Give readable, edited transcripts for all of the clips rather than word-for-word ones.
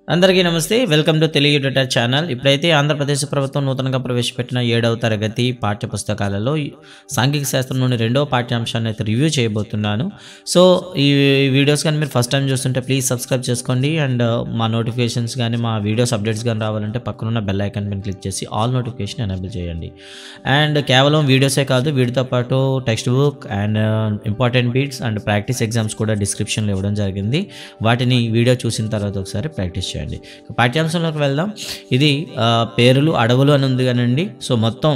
అందరికీ నమస్తే. Welcome to Telugu tutor channel. ఇప్పుడైతే ఆంధ్రప్రదేశ్ ప్రభుత్వం నూతనంగా ప్రవేశపెట్టిన 7వ తరగతి పాఠ్యపుస్తకాలలో సాంఘిక శాస్త్రం నుండి 2వ పాఠ్యాంశాన్ని అయితే రివ్యూ చేయబోతున్నాను. సో ఈ వీడియోస్ కానీ మీరు ఫస్ట్ టైం చూస్తుంటే ప్లీజ్ సబ్స్క్రైబ్ చేసుకోండి. అండ్ మా నోటిఫికేషన్స్ కానీ మా వీడియోస్ అప్డేట్స్ కానీ రావాలంటే పక్కనున్న బెల్ ఐకాన్ మీద క్లిక్ చేసి ఆల్ నోటిఫికేషన్ ఎనేబుల్ చేయండి. అండ్ కేవలం వీడియోసే కాదు, వీటితో పాటు text book and important bits and practice exams కూడా డిస్క్రిప్షన్లో ఇవ్వడం జరిగింది. వాటిని వీడియో చూసిన తర్వాత ఒకసారి ప్రాక్టీస్ చేయండి. పాఠ్యాంశంలోకి వెళ్దాం. ఇది పేరులు అడవులు అని ఉంది కానండి. సో మొత్తం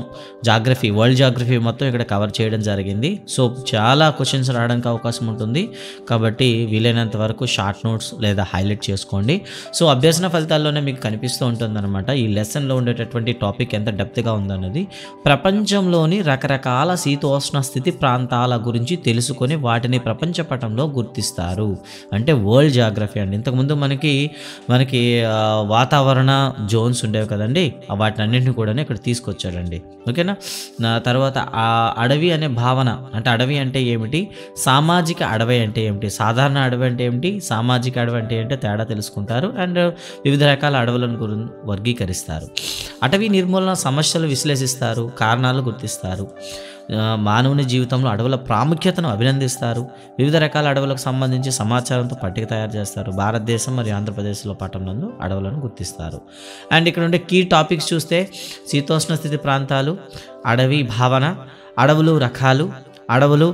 జాగ్రఫీ, వరల్డ్ జాగ్రఫీ మొత్తం ఇక్కడ కవర్ చేయడం జరిగింది. సో చాలా క్వశ్చన్స్ రావడానికి అవకాశం ఉంటుంది కాబట్టి వీలైనంత వరకు షార్ట్ నోట్స్ లేదా హైలైట్ చేసుకోండి. సో అభ్యసన ఫలితాల్లోనే మీకు కనిపిస్తూ ఉంటుందన్నమాట ఈ లెసన్లో ఉండేటటువంటి టాపిక్ ఎంత డెప్త్గా ఉందన్నది. ప్రపంచంలోని రకరకాల శీతోష్ణ స్థితి ప్రాంతాల గురించి తెలుసుకొని వాటిని ప్రపంచ పటంలో గుర్తిస్తారు. అంటే వరల్డ్ జాగ్రఫీ అండి. ఇంతకుముందు మనకి వాతావరణ జోన్స్ ఉండేవి కదండి, వాటిని అన్నింటినీ కూడా ఇక్కడ తీసుకొచ్చాడండి. ఓకేనా. తర్వాత ఆ అడవి అనే భావన, అంటే అడవి అంటే ఏమిటి, సామాజిక అడవి అంటే ఏమిటి, సాధారణ అడవి అంటే ఏమిటి, సామాజిక అడవి అంటే ఏంటో తేడా తెలుసుకుంటారు. అండ్ వివిధ రకాల అడవులను వర్గీకరిస్తారు. అటవీ నిర్మూలన సమస్యలు విశ్లేషిస్తారు, కారణాలు గుర్తిస్తారు. మానవుని జీవితంలో అడవుల ప్రాముఖ్యతను అభినందిస్తారు. వివిధ రకాల అడవులకు సంబంధించి సమాచారంతో పట్టిక తయారు చేస్తారు. భారతదేశం మరియు ఆంధ్రప్రదేశ్లో పట్టణంలో అడవులను గుర్తిస్తారు. అండ్ ఇక్కడ ఉండే కీ టాపిక్స్ చూస్తే శీతోష్ణ స్థితి ప్రాంతాలు, అడవి భావన, అడవులు రకాలు, అడవులు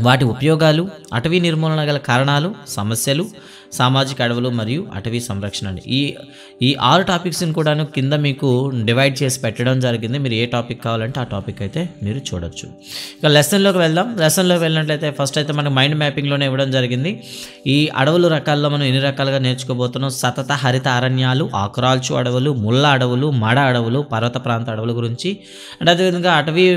వాటి ఉపయోగాలు, అటవీ నిర్మూలన గల కారణాలు, సమస్యలు, సామాజిక అడవులు మరియు అటవీ సంరక్షణ అండి. ఈ 6 టాపిక్స్ని కూడా కింద మీకు డివైడ్ చేసి పెట్టడం జరిగింది. మీరు ఏ టాపిక్ కావాలంటే ఆ టాపిక్ అయితే మీరు చూడొచ్చు. ఇక లెసన్లోకి వెళ్దాం. లెసన్లోకి వెళ్ళినట్లయితే ఫస్ట్ అయితే మనకు మైండ్ మ్యాపింగ్లోనే ఇవ్వడం జరిగింది. ఈ అడవులు రకాల్లో మనం ఎన్ని రకాలుగా నేర్చుకోబోతున్నాం. సతత హరిత అరణ్యాలు, ఆకురాల్చు అడవులు, ముళ్ళ అడవులు, మడ అడవులు, పర్వత ప్రాంత అడవుల గురించి. అండ్ అదేవిధంగా అటవీ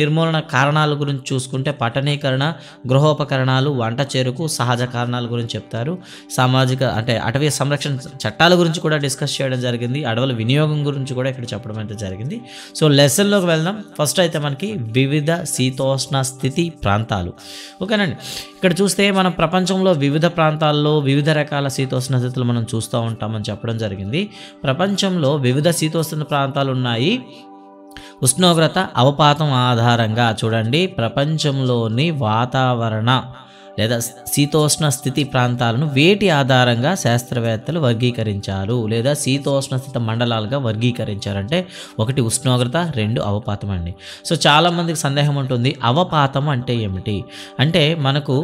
నిర్మూలన కారణాల గురించి చూసుకుంటే పట్టణీకరణ, గృహోపకరణాలు, వంట చెరుకు, సహజ కారణాల గురించి చెప్తారు. సామాజిక అంటే అటవీ సంరక్షణ చట్టాల గురించి కూడా డిస్కస్ చేయడం జరిగింది. అడవుల వినియోగం గురించి కూడా ఇక్కడ చెప్పడం అయితే జరిగింది. సో లెసన్లోకి వెళ్దాం. ఫస్ట్ అయితే మనకి వివిధ శీతోష్ణ స్థితి ప్రాంతాలు. ఓకేనండి. ఇక్కడ చూస్తే మనం ప్రపంచంలో వివిధ ప్రాంతాల్లో వివిధ రకాల శీతోష్ణ స్థితులు మనం చూస్తూ ఉంటామని చెప్పడం జరిగింది. ప్రపంచంలో వివిధ శీతోష్ణ ప్రాంతాలు ఉన్నాయి. ఉష్ణోగ్రత, అవపాతం ఆధారంగా చూడండి ప్రపంచంలోని వాతావరణ లేదా శీతోష్ణ స్థితి ప్రాంతాలను వేటి ఆధారంగా శాస్త్రవేత్తలు వర్గీకరించారు లేదా శీతోష్ణ స్థితి మండలాలుగా వర్గీకరించారంటే 1 ఉష్ణోగ్రత, 2 అవపాతం అండి. సో చాలామందికి సందేహం ఉంటుంది, అవపాతం అంటే ఏమిటి అంటే మనకు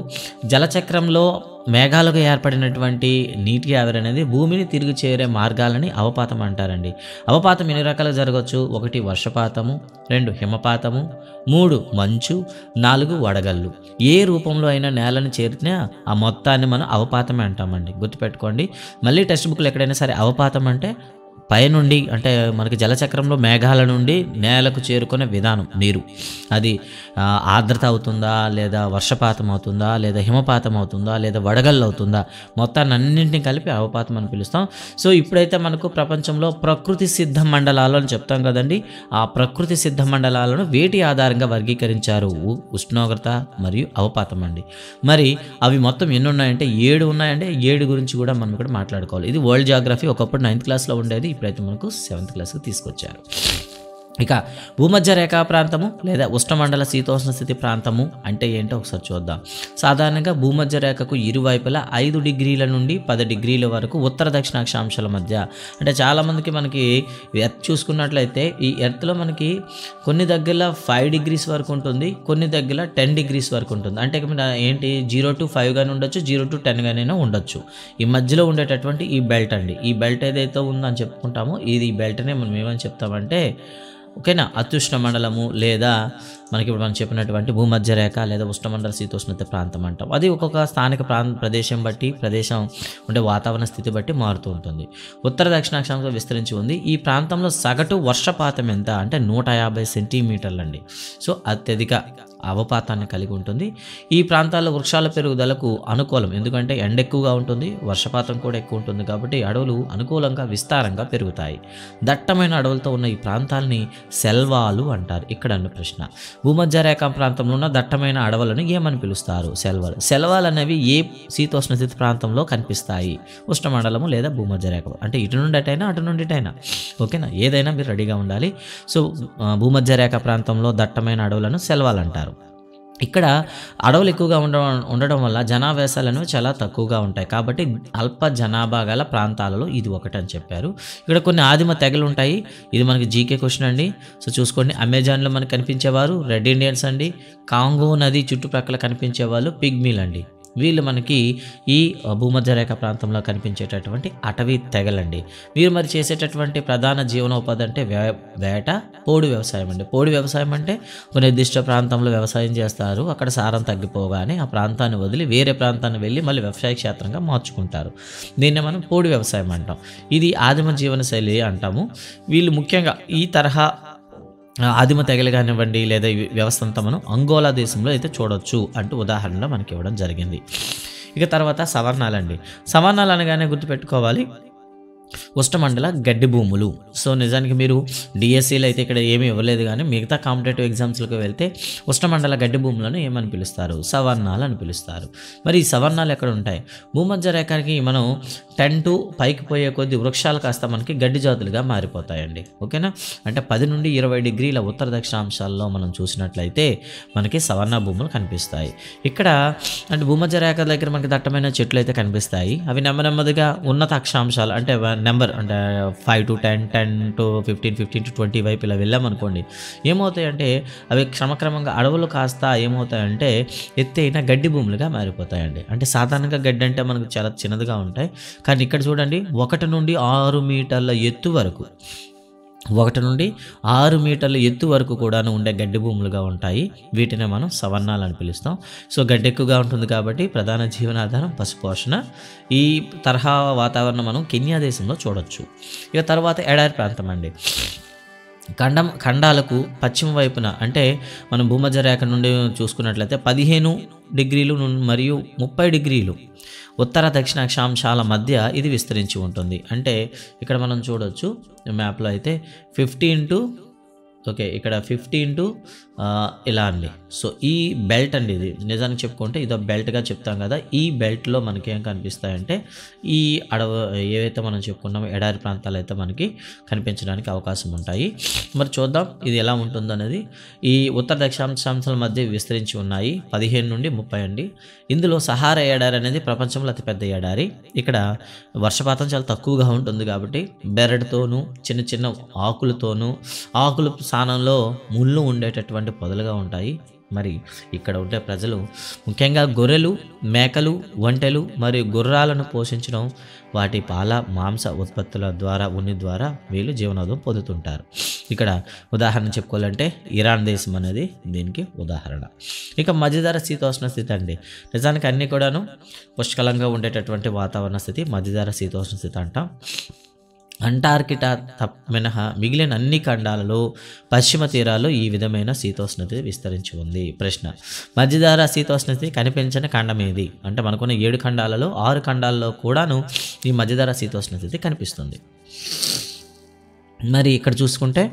జలచక్రంలో మేఘాలుగా ఏర్పడినటువంటి నీటి ఆవిరి అనేది భూమిని తిరిగి చేరే మార్గాలని అవపాతం అంటారండి. అవపాతం ఎన్ని రకాలుగా జరగవచ్చు. 1 వర్షపాతము, 2 హిమపాతము, 3 మంచు, 4 వడగళ్ళు. ఏ రూపంలో అయినా నేలను చేరినా ఆ మొత్తాన్ని మనం అవపాతమే అంటామండి. గుర్తుపెట్టుకోండి. మళ్ళీ టెక్స్ట్ బుక్లో ఎక్కడైనా సరే అవపాతం అంటే పైనుండి అంటే మనకి జలచక్రంలో మేఘాల నుండి నేలకు చేరుకునే విధానం నీరు, అది ఆర్ద్రత అవుతుందా లేదా వర్షపాతం అవుతుందా లేదా హిమపాతం అవుతుందా లేదా వడగళ్ళు అవుతుందా, మొత్తాన్ని అన్నింటినీ కలిపి అవపాతం అని పిలుస్తాం. సో ఇప్పుడైతే మనకు ప్రపంచంలో ప్రకృతి సిద్ధ మండలాలు అని చెప్తాం కదండి. ఆ ప్రకృతి సిద్ధ మండలాలను వేటి ఆధారంగా వర్గీకరించారు. ఉష్ణోగ్రత మరియు అవపాతం అండి. మరి అవి మొత్తం ఎన్ని ఉన్నాయంటే 7 ఉన్నాయంటే 7 గురించి కూడా మనం ఇక్కడ మాట్లాడుకోవాలి. ఇది వరల్డ్ జాగ్రఫీ. ఒకప్పుడు 9th క్లాస్లో ఉండేది, ఇప్పుడైతే మనకు 7th క్లాస్కి తీసుకొచ్చారు. ఇక భూమధ్య రేఖా ప్రాంతము లేదా ఉష్ణమండల శీతోష్ణ స్థితి ప్రాంతము అంటే ఏంటో ఒకసారి చూద్దాం. సాధారణంగా భూమధ్య రేఖకు ఇరువైపులా 5 డిగ్రీల నుండి 10 డిగ్రీల వరకు ఉత్తర దక్షిణ అక్షాంశాల మధ్య, అంటే చాలామందికి మనకి ఎర్త్ చూసుకున్నట్లయితే ఈ ఎర్త్లో మనకి కొన్ని దగ్గర 5 degrees వరకు ఉంటుంది, కొన్ని దగ్గర 10 degrees వరకు ఉంటుంది. అంటే ఏంటి 0 to 5 కానీ ఉండొచ్చు, 0 to 10 గానైనా ఉండొచ్చు. ఈ మధ్యలో ఉండేటటువంటి ఈ బెల్ట్ అండి. ఈ బెల్ట్ ఏదైతే ఉందో అని చెప్పుకుంటామో ఇది ఈ బెల్ట్నే మనం ఏమని చెప్తామంటే ఓకేనా అత్యుష్ణ మండలము లేదా మనకి ఇప్పుడు మనం చెప్పినటువంటి భూమధ్య రేఖ లేదా ఉష్ణమండల శీతోష్ణత ప్రాంతం అంటాం. అది ఒక్కొక్క స్థానిక ప్రదేశం బట్టి, ప్రదేశం ఉండే వాతావరణ స్థితి బట్టి మారుతూ ఉంటుంది. ఉత్తర దక్షిణాక్షాంశంలో విస్తరించి ఉంది. ఈ ప్రాంతంలో సగటు వర్షపాతం ఎంత అంటే 150 సెంటీమీటర్లు అండి. సో అత్యధిక అవపాతాన్ని కలిగి ఉంటుంది. ఈ ప్రాంతాల్లో వృక్షాల పెరుగుదలకు అనుకూలం, ఎందుకంటే ఎండ ఎక్కువగా ఉంటుంది, వర్షపాతం కూడా ఎక్కువ ఉంటుంది కాబట్టి అడవులు అనుకూలంగా విస్తారంగా పెరుగుతాయి. దట్టమైన అడవులతో ఉన్న ఈ ప్రాంతాలని సెల్వాలు అంటారు. ఇక్కడ అన్న ప్రశ్న, భూమధ్య రేఖ ప్రాంతంలో ఉన్న దట్టమైన అడవులను ఏమని పిలుస్తారు? సెల్వాలు. సెల్వాలు అనేవి ఏ శీతోష్ణ స్థితి ప్రాంతంలో కనిపిస్తాయి? ఉష్ణమండలము లేదా భూమధ్య రేఖ, అంటే ఇటు నుండి అటైనా అటు నుండి ఇటైనా, ఓకేనా, ఏదైనా మీరు రెడీగా ఉండాలి. సో భూమధ్య రేఖ ప్రాంతంలో దట్టమైన అడవులను సెల్వాలు అంటారు. ఇక్కడ అడవులు ఎక్కువగా ఉండడం వల్ల జనావాసాలు అనేవి చాలా తక్కువగా ఉంటాయి, కాబట్టి అల్ప జనాభా గల ప్రాంతాలలో ఇది ఒకటి అని చెప్పారు. ఇక్కడ కొన్ని ఆదిమ తెగలు ఉంటాయి. ఇది మనకి జీకే క్వశ్చన్ అండి. సో చూసుకోండి, అమెజాన్లో మనకు కనిపించేవారు రెడ్ ఇండియన్స్ అండి. కాంగో నది చుట్టుప్రక్కల కనిపించేవాళ్ళు పిగ్మీలు అండి. వీళ్ళు మనకి ఈ భూమధ్య రేఖ ప్రాంతంలో కనిపించేటటువంటి అటవీ తెగలండి. మీరు మరి చేసేటటువంటి ప్రధాన జీవనోపాధి అంటే వేట, పోడు వ్యవసాయం అండి. పోడు వ్యవసాయం అంటే ఒక నిర్దిష్ట ప్రాంతంలో వ్యవసాయం చేస్తారు, అక్కడ సారం తగ్గిపోగానే ఆ ప్రాంతాన్ని వదిలి వేరే ప్రాంతాన్ని వెళ్ళి మళ్ళీ వ్యవసాయ క్షేత్రంగా మార్చుకుంటారు. దీన్నే మనం పోడు వ్యవసాయం అంటాం. ఇది ఆదిమ జీవనశైలి అంటాము. వీళ్ళు ముఖ్యంగా ఈ తరహా ఆదిమ తెగలు కానివ్వండి లేదా ఈ వ్యవస్థ అంతా మనం అంగోలా దేశంలో అయితే చూడొచ్చు అంటూ ఉదాహరణలో మనకి ఇవ్వడం జరిగింది. ఇక తర్వాత సవర్ణాలండి. సవర్ణాలు అనగానే గుర్తుపెట్టుకోవాలి, ఉష్ణమండల గడ్డి భూములు. సో నిజానికి మీరు డిఎస్సీలో అయితే ఇక్కడ ఏమీ ఇవ్వలేదు, కానీ మిగతా కాంపిటేటివ్ ఎగ్జామ్స్లకు వెళ్తే ఉష్ణమండల గడ్డి భూములను ఏమని పిలుస్తారు? సవర్ణాలు అని పిలుస్తారు. మరి ఈ సవర్ణాలు ఎక్కడ ఉంటాయి? భూమధ్య రేఖకి మనం 10 to పైకి పోయే కొద్ది వృక్షాలు కాస్త మనకి గడ్డి జాతులుగా మారిపోతాయండి, ఓకేనా. అంటే 10 నుండి 20 డిగ్రీల ఉత్తర దక్షిణాంశాల్లో మనం చూసినట్లయితే మనకి సవర్ణ భూములు కనిపిస్తాయి. ఇక్కడ అంటే భూమధ్య రేఖ దగ్గర మనకి దట్టమైన చెట్లు అయితే కనిపిస్తాయి. అవి నెమ్మదిగా ఉన్నత అక్షాంశాలు అంటే నెంబర్ అంటే 5 to 10, 10 to 15, 15 to 20 వైపు ఇలా వెళ్ళామనుకోండి, ఏమవుతాయంటే అవి క్రమక్రమంగా అడవులు కాస్త ఏమవుతాయంటే ఎత్తైన గడ్డి భూములుగా మారిపోతాయండి. అంటే సాధారణంగా గడ్డి అంటే మనకు చాలా చిన్నదిగా ఉంటాయి, కానీ ఇక్కడ చూడండి 1 నుండి 6 మీటర్ల ఎత్తు వరకు, 1 నుండి 6 మీటర్ల ఎత్తు వరకు కూడా ఉండే గడ్డి భూములుగా ఉంటాయి. వీటిని మనం సవర్ణాలు అని పిలుస్తాం. సో గడ్డి ఎక్కువగా ఉంటుంది కాబట్టి ప్రధాన జీవనాధారం పశుపోషణ. ఈ తరహా వాతావరణం మనం కెన్యా దేశంలో చూడొచ్చు. ఇక తర్వాత ఎడారి ప్రాంతం అండి. ఖండాలకు పశ్చిమ వైపున అంటే మనం భూమధ్య రేఖ నుండి చూసుకున్నట్లయితే 15 డిగ్రీలు మరియు 30 డిగ్రీలు ఉత్తర దక్షిణ అక్షాంశాల మధ్య ఇది విస్తరించి ఉంటుంది. అంటే ఇక్కడ మనం చూడొచ్చు మ్యాప్లో అయితే 15 to ఇక్కడ 15 to ఇలా అండి. సో ఈ బెల్ట్ అండి, ఇది నిజానికి చెప్పుకుంటే ఇదో బెల్ట్గా చెప్తాం కదా. ఈ బెల్ట్లో మనకి ఏం కనిపిస్తాయంటే ఈ ఏవైతే మనం చెప్పుకున్నామో ఎడారి ప్రాంతాలు అయితే మనకి కనిపించడానికి అవకాశం ఉంటాయి. మరి చూద్దాం ఇది ఎలా ఉంటుందో అనేది. ఈ ఉత్తర దక్షిణాంశాల మధ్య విస్తరించి ఉన్నాయి 15 నుండి 30 అండి. ఇందులో సహారా ఎడారి అనేది ప్రపంచంలో అతిపెద్ద ఎడారి. ఇక్కడ వర్షపాతం చాలా తక్కువగా ఉంటుంది కాబట్టి బెరడుతోనూ చిన్న చిన్న ఆకులతోనూ, ఆకుల స్థానంలో ముళ్ళు ఉండేటటువంటి పొదలుగా ఉంటాయి. మరి ఇక్కడ ఉండే ప్రజలు ముఖ్యంగా గొర్రెలు, మేకలు, ఒంటెలు మరియు గుర్రాలను పోషించడం, వాటి పాల మాంస ఉత్పత్తుల ద్వారా ఉన్ని ద్వారా వీళ్ళు జీవనోపాధి పొందుతుంటారు. ఇక్కడ ఉదాహరణ చెప్పుకోవాలంటే ఇరాన్ దేశం అనేది దీనికి ఉదాహరణ. ఇక మధ్యధరా శీతోష్ణ స్థితి అండి. నిజానికి అన్నీ కూడాను పుష్కలంగా ఉండేటటువంటి వాతావరణ స్థితి మధ్యధరా శీతోష్ణ స్థితి అంటాం. అంటార్కిటా మినహా మిగిలిన అన్ని ఖండాలలో పశ్చిమ తీరాల్లో ఈ విధమైన శీతోష్ణస్థితి విస్తరించి ఉంది. ప్రశ్న, మధ్యధరా శీతోష్ణస్థితి కనిపించని ఖండం ఏది? అంటే మనకున్న 7 ఖండాలలో 6 ఖండాల్లో కూడాను ఈ మధ్యధరా శీతోష్ణస్థితి కనిపిస్తుంది. మరి ఇక్కడ చూసుకుంటే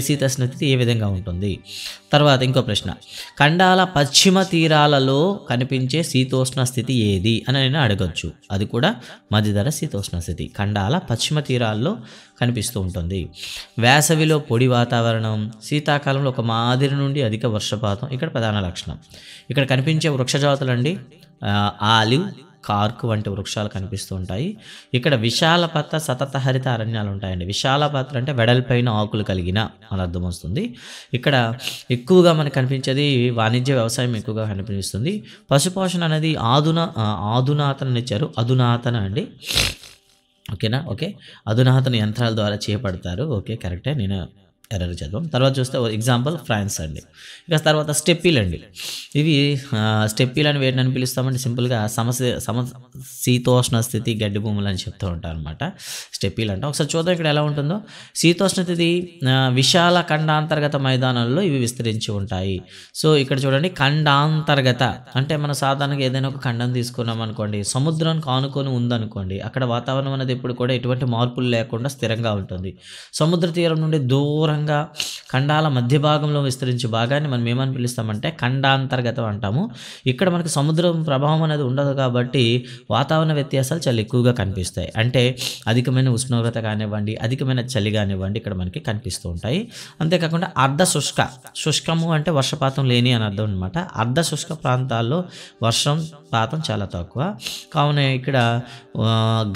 శీతోష్ణ స్థితి ఏ విధంగా ఉంటుంది? తర్వాత ఇంకో ప్రశ్న, ఖండాల పశ్చిమ తీరాలలో కనిపించే శీతోష్ణ స్థితి ఏది అని నేను అడగచ్చు. అది కూడా మధ్యధరా శీతోష్ణ స్థితి ఖండాల పశ్చిమ తీరాల్లో కనిపిస్తూ ఉంటుంది. వేసవిలో పొడి వాతావరణం, శీతాకాలంలో ఒక మాదిరి నుండి అధిక వర్షపాతం ఇక్కడ ప్రధాన లక్షణం. ఇక్కడ కనిపించే వృక్షజాతులండి ఆలివ్, కార్క్ వంటి వృక్షాలు కనిపిస్తూ ఉంటాయి. ఇక్కడ విశాలపత్ర సతత హరిత అరణ్యాలు ఉంటాయండి. విశాలపత్ర అంటే వెడల్పైన ఆకులు కలిగిన అని అర్థం వస్తుంది. ఇక్కడ ఎక్కువగా మనకు కనిపించేది వాణిజ్య వ్యవసాయం ఎక్కువగా కనిపిస్తుంది. పశుపోషణ అనేది ఆధునాతన ఇచ్చారు, అధునాతన అండి, ఓకేనా. ఓకే, అధునాతన యంత్రాల ద్వారా చేపడతారు. ఓకే, కరెక్టే, నేను ఎర్రర్ చదవం. తర్వాత చూస్తే ఎగ్జాంపుల్ ఫ్రాన్స్ అండి. ఇక తర్వాత స్టెప్పీలు అండి. ఇవి స్టెప్పీలు అని వేటిని పిలుస్తామంటే సింపుల్గా శీతోష్ణ స్థితి గడ్డి భూములు అని చెప్తూ ఉంటారు అనమాట. స్టెప్పీలు అంటే ఒకసారి చూద్దాం ఇక్కడ ఎలా ఉంటుందో. శీతోష్ణ స్థితి విశాల ఖండాంతర్గత మైదానాల్లో ఇవి విస్తరించి ఉంటాయి. సో ఇక్కడ చూడండి, ఖండాంతర్గత అంటే మనం సాధారణంగా ఏదైనా ఒక ఖండం తీసుకున్నాం అనుకోండి, సముద్రానికి ఆనుకొని ఉందనుకోండి, అక్కడ వాతావరణం అనేది ఎప్పుడు కూడా ఎటువంటి మార్పులు లేకుండా స్థిరంగా ఉంటుంది. సముద్ర తీరం నుండి దూరంగా ఖండాల మధ్య భాగంలో విస్తరించే భాగాన్ని మనం ఏమని పిలుస్తామంటే ఖండాంతర్గతం అంటాము. ఇక్కడ మనకి సముద్రం ప్రభావం అనేది ఉండదు కాబట్టి వాతావరణ వ్యత్యాసాలు చాలా ఎక్కువగా కనిపిస్తాయి. అంటే అధికమైన ఉష్ణోగ్రత కానివ్వండి, అధికమైన చలి కానివ్వండి ఇక్కడ మనకి కనిపిస్తూ ఉంటాయి. అంతేకాకుండా శుష్కము అంటే వర్షపాతం లేని అని అర్థం అనమాట. అర్ధ శుష్క ప్రాంతాల్లో వర్షపాతం చాలా తక్కువ. కావున ఇక్కడ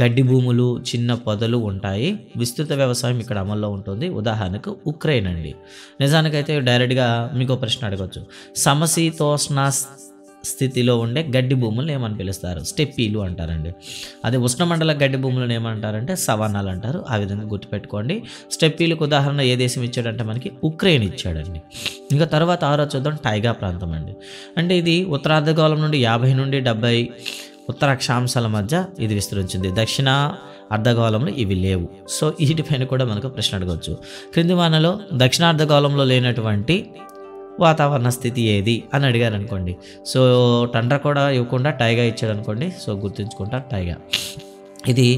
గడ్డి భూములు, చిన్న పొదలు ఉంటాయి. విస్తృత వ్యవసాయం ఇక్కడ అమల్లో ఉంటుంది. ఉదాహరణకు ఉక్రెయిన్ అండి. నిజానికైతే డైరెక్ట్గా మీకు ప్రశ్న అడగవచ్చు, సమశీతోష్ణ స్థితిలో ఉండే గడ్డి భూములను ఏమని పిలుస్తారు? స్టెప్పీలు అంటారండి. అదే ఉష్ణమండల గడ్డి భూములను ఏమంటారంటే సవానాలు అంటారు. ఆ విధంగా గుర్తుపెట్టుకోండి. స్టెప్పీలకు ఉదాహరణ ఏ దేశం ఇచ్చాడంటే మనకి ఉక్రెయిన్ ఇచ్చాడండి. ఇంకా తర్వాత ఆరో చూద్దాం, టైగా ప్రాంతం అండి. అంటే ఇది ఉత్తరార్ధగోళం నుండి 50 నుండి 70 ఉత్తర అక్షాంశాల మధ్య ఇది విస్తరించింది. దక్షిణ అర్ధగోళంలో ఇవి లేవు. సో వీటిపైన కూడా మనకు ప్రశ్న అడగవచ్చు. క్రింది వానలో దక్షిణార్ధగోళంలో లేనటువంటి వాతావరణ స్థితి ఏది అని అడిగారు అనుకోండి. సో టండ్రా కూడా ఇవ్వకుండా టైగా ఇచ్చాడు అనుకోండి. సో గుర్తుంచుకుంటారు టైగా. ఇది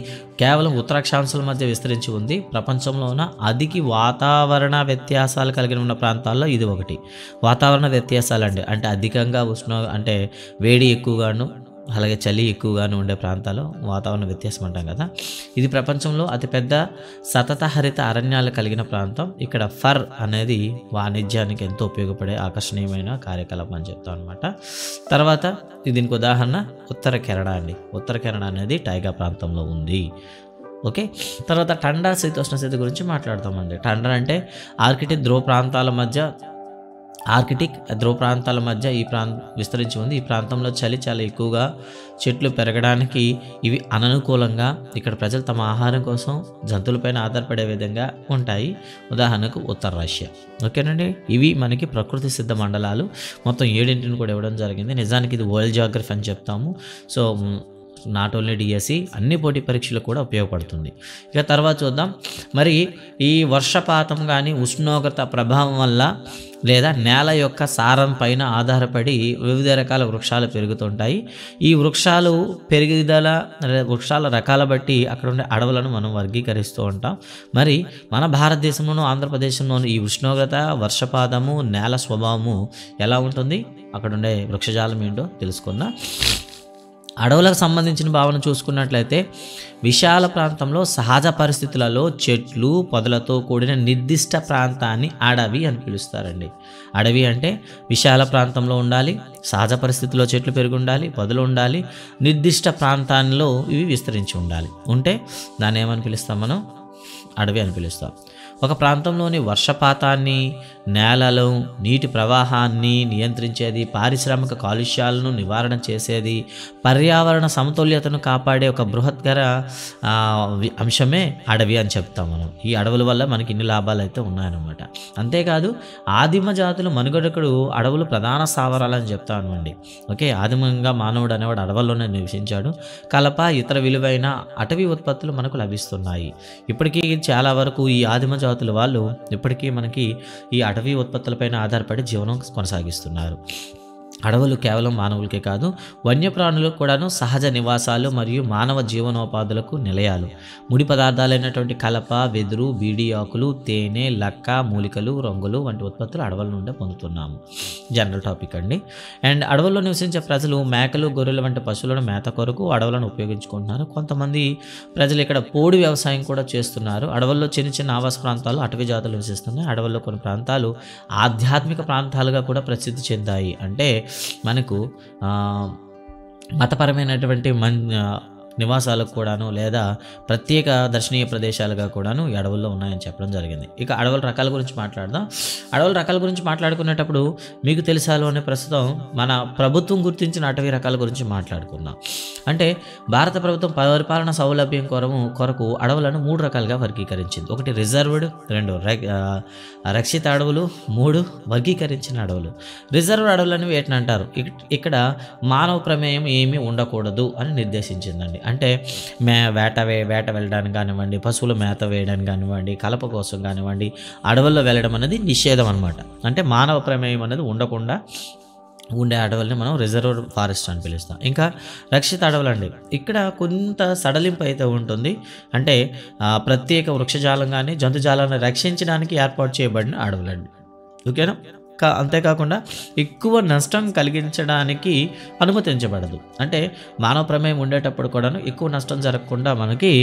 కేవలం ఉత్తరాక్షాంశాల మధ్య విస్తరించి ఉంది. ప్రపంచంలో ఉన్న అధిక వాతావరణ వ్యత్యాసాలు కలిగి ఉన్న ప్రాంతాల్లో ఇది ఒకటి. వాతావరణ వ్యత్యాసాలు అంటే అధికంగా అంటే వేడి ఎక్కువగాను, అలాగే చలి ఎక్కువగాను ఉండే ప్రాంతాల్లో వాతావరణ వ్యత్యాసం అంటాం కదా. ఇది ప్రపంచంలో అతిపెద్ద సతత హరిత అరణ్యాలు కలిగిన ప్రాంతం. ఇక్కడ ఫర్ అనేది వాణిజ్యానికి ఎంతో ఉపయోగపడే ఆకర్షణీయమైన కార్యకలాపం అని చెప్తాం అనమాట. తర్వాత దీనికి ఉదాహరణ ఉత్తర కెనడా అండి. ఉత్తర కెనడా అనేది టైగా ప్రాంతంలో ఉంది. ఓకే. తర్వాత టండ్రా శీతోష్ణ స్థితి గురించి మాట్లాడతామండి. టండ్రా అంటే ఆర్కిటిక్ ధ్రువ ప్రాంతాల మధ్య ఈ విస్తరించి ఉంది. ఈ ప్రాంతంలో చలి చాలా ఎక్కువగా, చెట్లు పెరగడానికి ఇవి అననుకూలంగా, ఇక్కడ ప్రజలు తమ ఆహారం కోసం జంతువులపైన ఆధారపడే విధంగా ఉంటాయి. ఉదాహరణకు ఉత్తర రష్యా. ఓకేనండి. ఇవి మనకి ప్రకృతి సిద్ధ మండలాలు. మొత్తం 7 కూడా ఇవ్వడం జరిగింది. నిజానికి ఇది వరల్డ్ జియోగ్రఫీ అని చెప్తాము. సో నాట్ ఓన్లీ డిఎస్సి, అన్ని పోటీ పరీక్షలు కూడా ఉపయోగపడుతుంది. ఇక తర్వాత చూద్దాం, మరి ఈ వర్షపాతం కానీ ఉష్ణోగ్రత ప్రభావం వల్ల లేదా నేల యొక్క సారం పైన ఆధారపడి వివిధ రకాల వృక్షాలు పెరుగుతుంటాయి. ఈ వృక్షాల రకాల బట్టి అక్కడ ఉండే అడవులను మనం వర్గీకరిస్తూ ఉంటాం. మరి మన భారతదేశంలోనూ ఆంధ్రప్రదేశంలోనూ ఈ ఉష్ణోగ్రత, వర్షపాతము, నేల స్వభావము ఎలా ఉంటుంది, అక్కడ ఉండే వృక్షజాలం ఏంటో తెలుసుకుందాం. అడవులకు సంబంధించిన భావన చూసుకున్నట్లయితే విశాల ప్రాంతంలో సహజ పరిస్థితులలో చెట్లు, పొదలతో కూడిన నిర్దిష్ట ప్రాంతాన్ని అడవి అని పిలుస్తారండి. అడవి అంటే విశాల ప్రాంతంలో ఉండాలి, సహజ పరిస్థితుల్లో చెట్లు పెరిగి ఉండాలి, పొదలు ఉండాలి, నిర్దిష్ట ప్రాంతాల్లో ఇవి విస్తరించి ఉంటే దాన్ని ఏమని పిలుస్తాం మనం? అడవి అని పిలుస్తాం. ఒక ప్రాంతంలోని వర్షపాతాన్ని, నేలలో నీటి ప్రవాహాన్ని నియంత్రించేది, పారిశ్రామిక కాలుష్యాలను నివారణ చేసేది, పర్యావరణ సమతుల్యతను కాపాడే ఒక బృహత్కర అంశమే అడవి అని చెప్తాం మనం. ఈ అడవుల వల్ల మనకి ఇన్ని లాభాలు అయితే ఉన్నాయన్నమాట. అంతేకాదు ఆదిమ జాతులు మనుగడకుడు అడవులు ప్రధాన స్థావరాలని చెప్తామండి. ఓకే. ఆదిమంగా మానవుడు అనేవాడు అడవుల్లోనే నివసించాడు. కలప, ఇతర విలువైన అటవీ ఉత్పత్తులు మనకు లభిస్తున్నాయి. ఇప్పటికీ చాలా వరకు ఈ ఆదిమ జాతుల వాళ్ళు ఇప్పటికీ మనకి ఈ అటవీ ఉత్పత్తులపైన ఆధారపడి జీవనం కొనసాగిస్తున్నారు. అడవులు కేవలం మానవులకే కాదు, వన్యప్రాణులకు కూడాను సహజ నివాసాలు మరియు మానవ జీవనోపాధులకు నిలయాలు. ముడి పదార్థాలైనటువంటి కలప, వెదురు, బీడి ఆకులు, తేనె, లక్క, మూలికలు, రంగులు వంటి ఉత్పత్తులు అడవుల నుండే పొందుతున్నాము. జనరల్ టాపిక్ అండి. అండ్ అడవుల్లో నివసించే ప్రజలు మేకలు, గొర్రెలు వంటి పశువులను మేత కొరకు అడవులను ఉపయోగించుకుంటున్నారు. కొంతమంది ప్రజలు ఇక్కడ పోడు వ్యవసాయం కూడా చేస్తున్నారు. అడవుల్లో చిన్న చిన్న ఆవాస ప్రాంతాలు అటవీ జాతులు నివసిస్తున్నాయి. అడవుల్లో కొన్ని ప్రాంతాలు ఆధ్యాత్మిక ప్రాంతాలుగా కూడా ప్రసిద్ధి చెందాయి. అంటే మనకు మతపరమైనటువంటి నివాసాలకు కూడాను లేదా ప్రత్యేక దర్శనీయ ప్రదేశాలుగా కూడాను ఈ అడవుల్లో ఉన్నాయని చెప్పడం జరిగింది. ఇక అడవుల రకాల గురించి మాట్లాడదాం. అడవుల రకాల గురించి మాట్లాడుకునేటప్పుడు మీకు తెలుసాలో అనే ప్రస్తుతం మన ప్రభుత్వం గుర్తించిన అటవీ రకాల గురించి మాట్లాడుకుందాం. అంటే భారత ప్రభుత్వం పరిపాలన సౌలభ్యం కొరకు అడవులను 3 రకాలుగా వర్గీకరించింది. ఒకటి రిజర్వ్డ్, 2 రక్షిత అడవులు, 3 వర్గీకరించిన అడవులు. రిజర్వ్ అడవులను వేటిని అంటారు? ఇక్కడ మానవ ప్రమేయం ఏమీ ఉండకూడదు అని నిర్దేశించిందండి. అంటే వేట వెళ్ళడానికి కానివ్వండి, పశువుల మేత వేయడానికి కానివ్వండి, కలప కోసం కానివ్వండి, అడవుల్లో వెళ్ళడం అనేది నిషేధం అనమాట. అంటే మానవ ప్రమేయం అనేది ఉండకుండా ఉండే అడవుల్ని మనం రిజర్వ్ ఫారెస్ట్ అని పిలుస్తాం. ఇంకా రక్షిత అడవులు అండి, ఇక్కడ కొంత సడలింపు అయితే ఉంటుంది. అంటే ప్రత్యేక వృక్షజాలం కానీ జంతుజాలాన్ని రక్షించడానికి ఏర్పాటు చేయబడిన అడవులండి. ఓకేనా? అంతేకాకుండా ఎక్కువ నష్టం కలిగించడానికి అనుమతించబడదు. అంటే మానవ ప్రమేయం ఉండేటప్పుడు కూడాను ఎక్కువ నష్టం జరగకుండా మనకి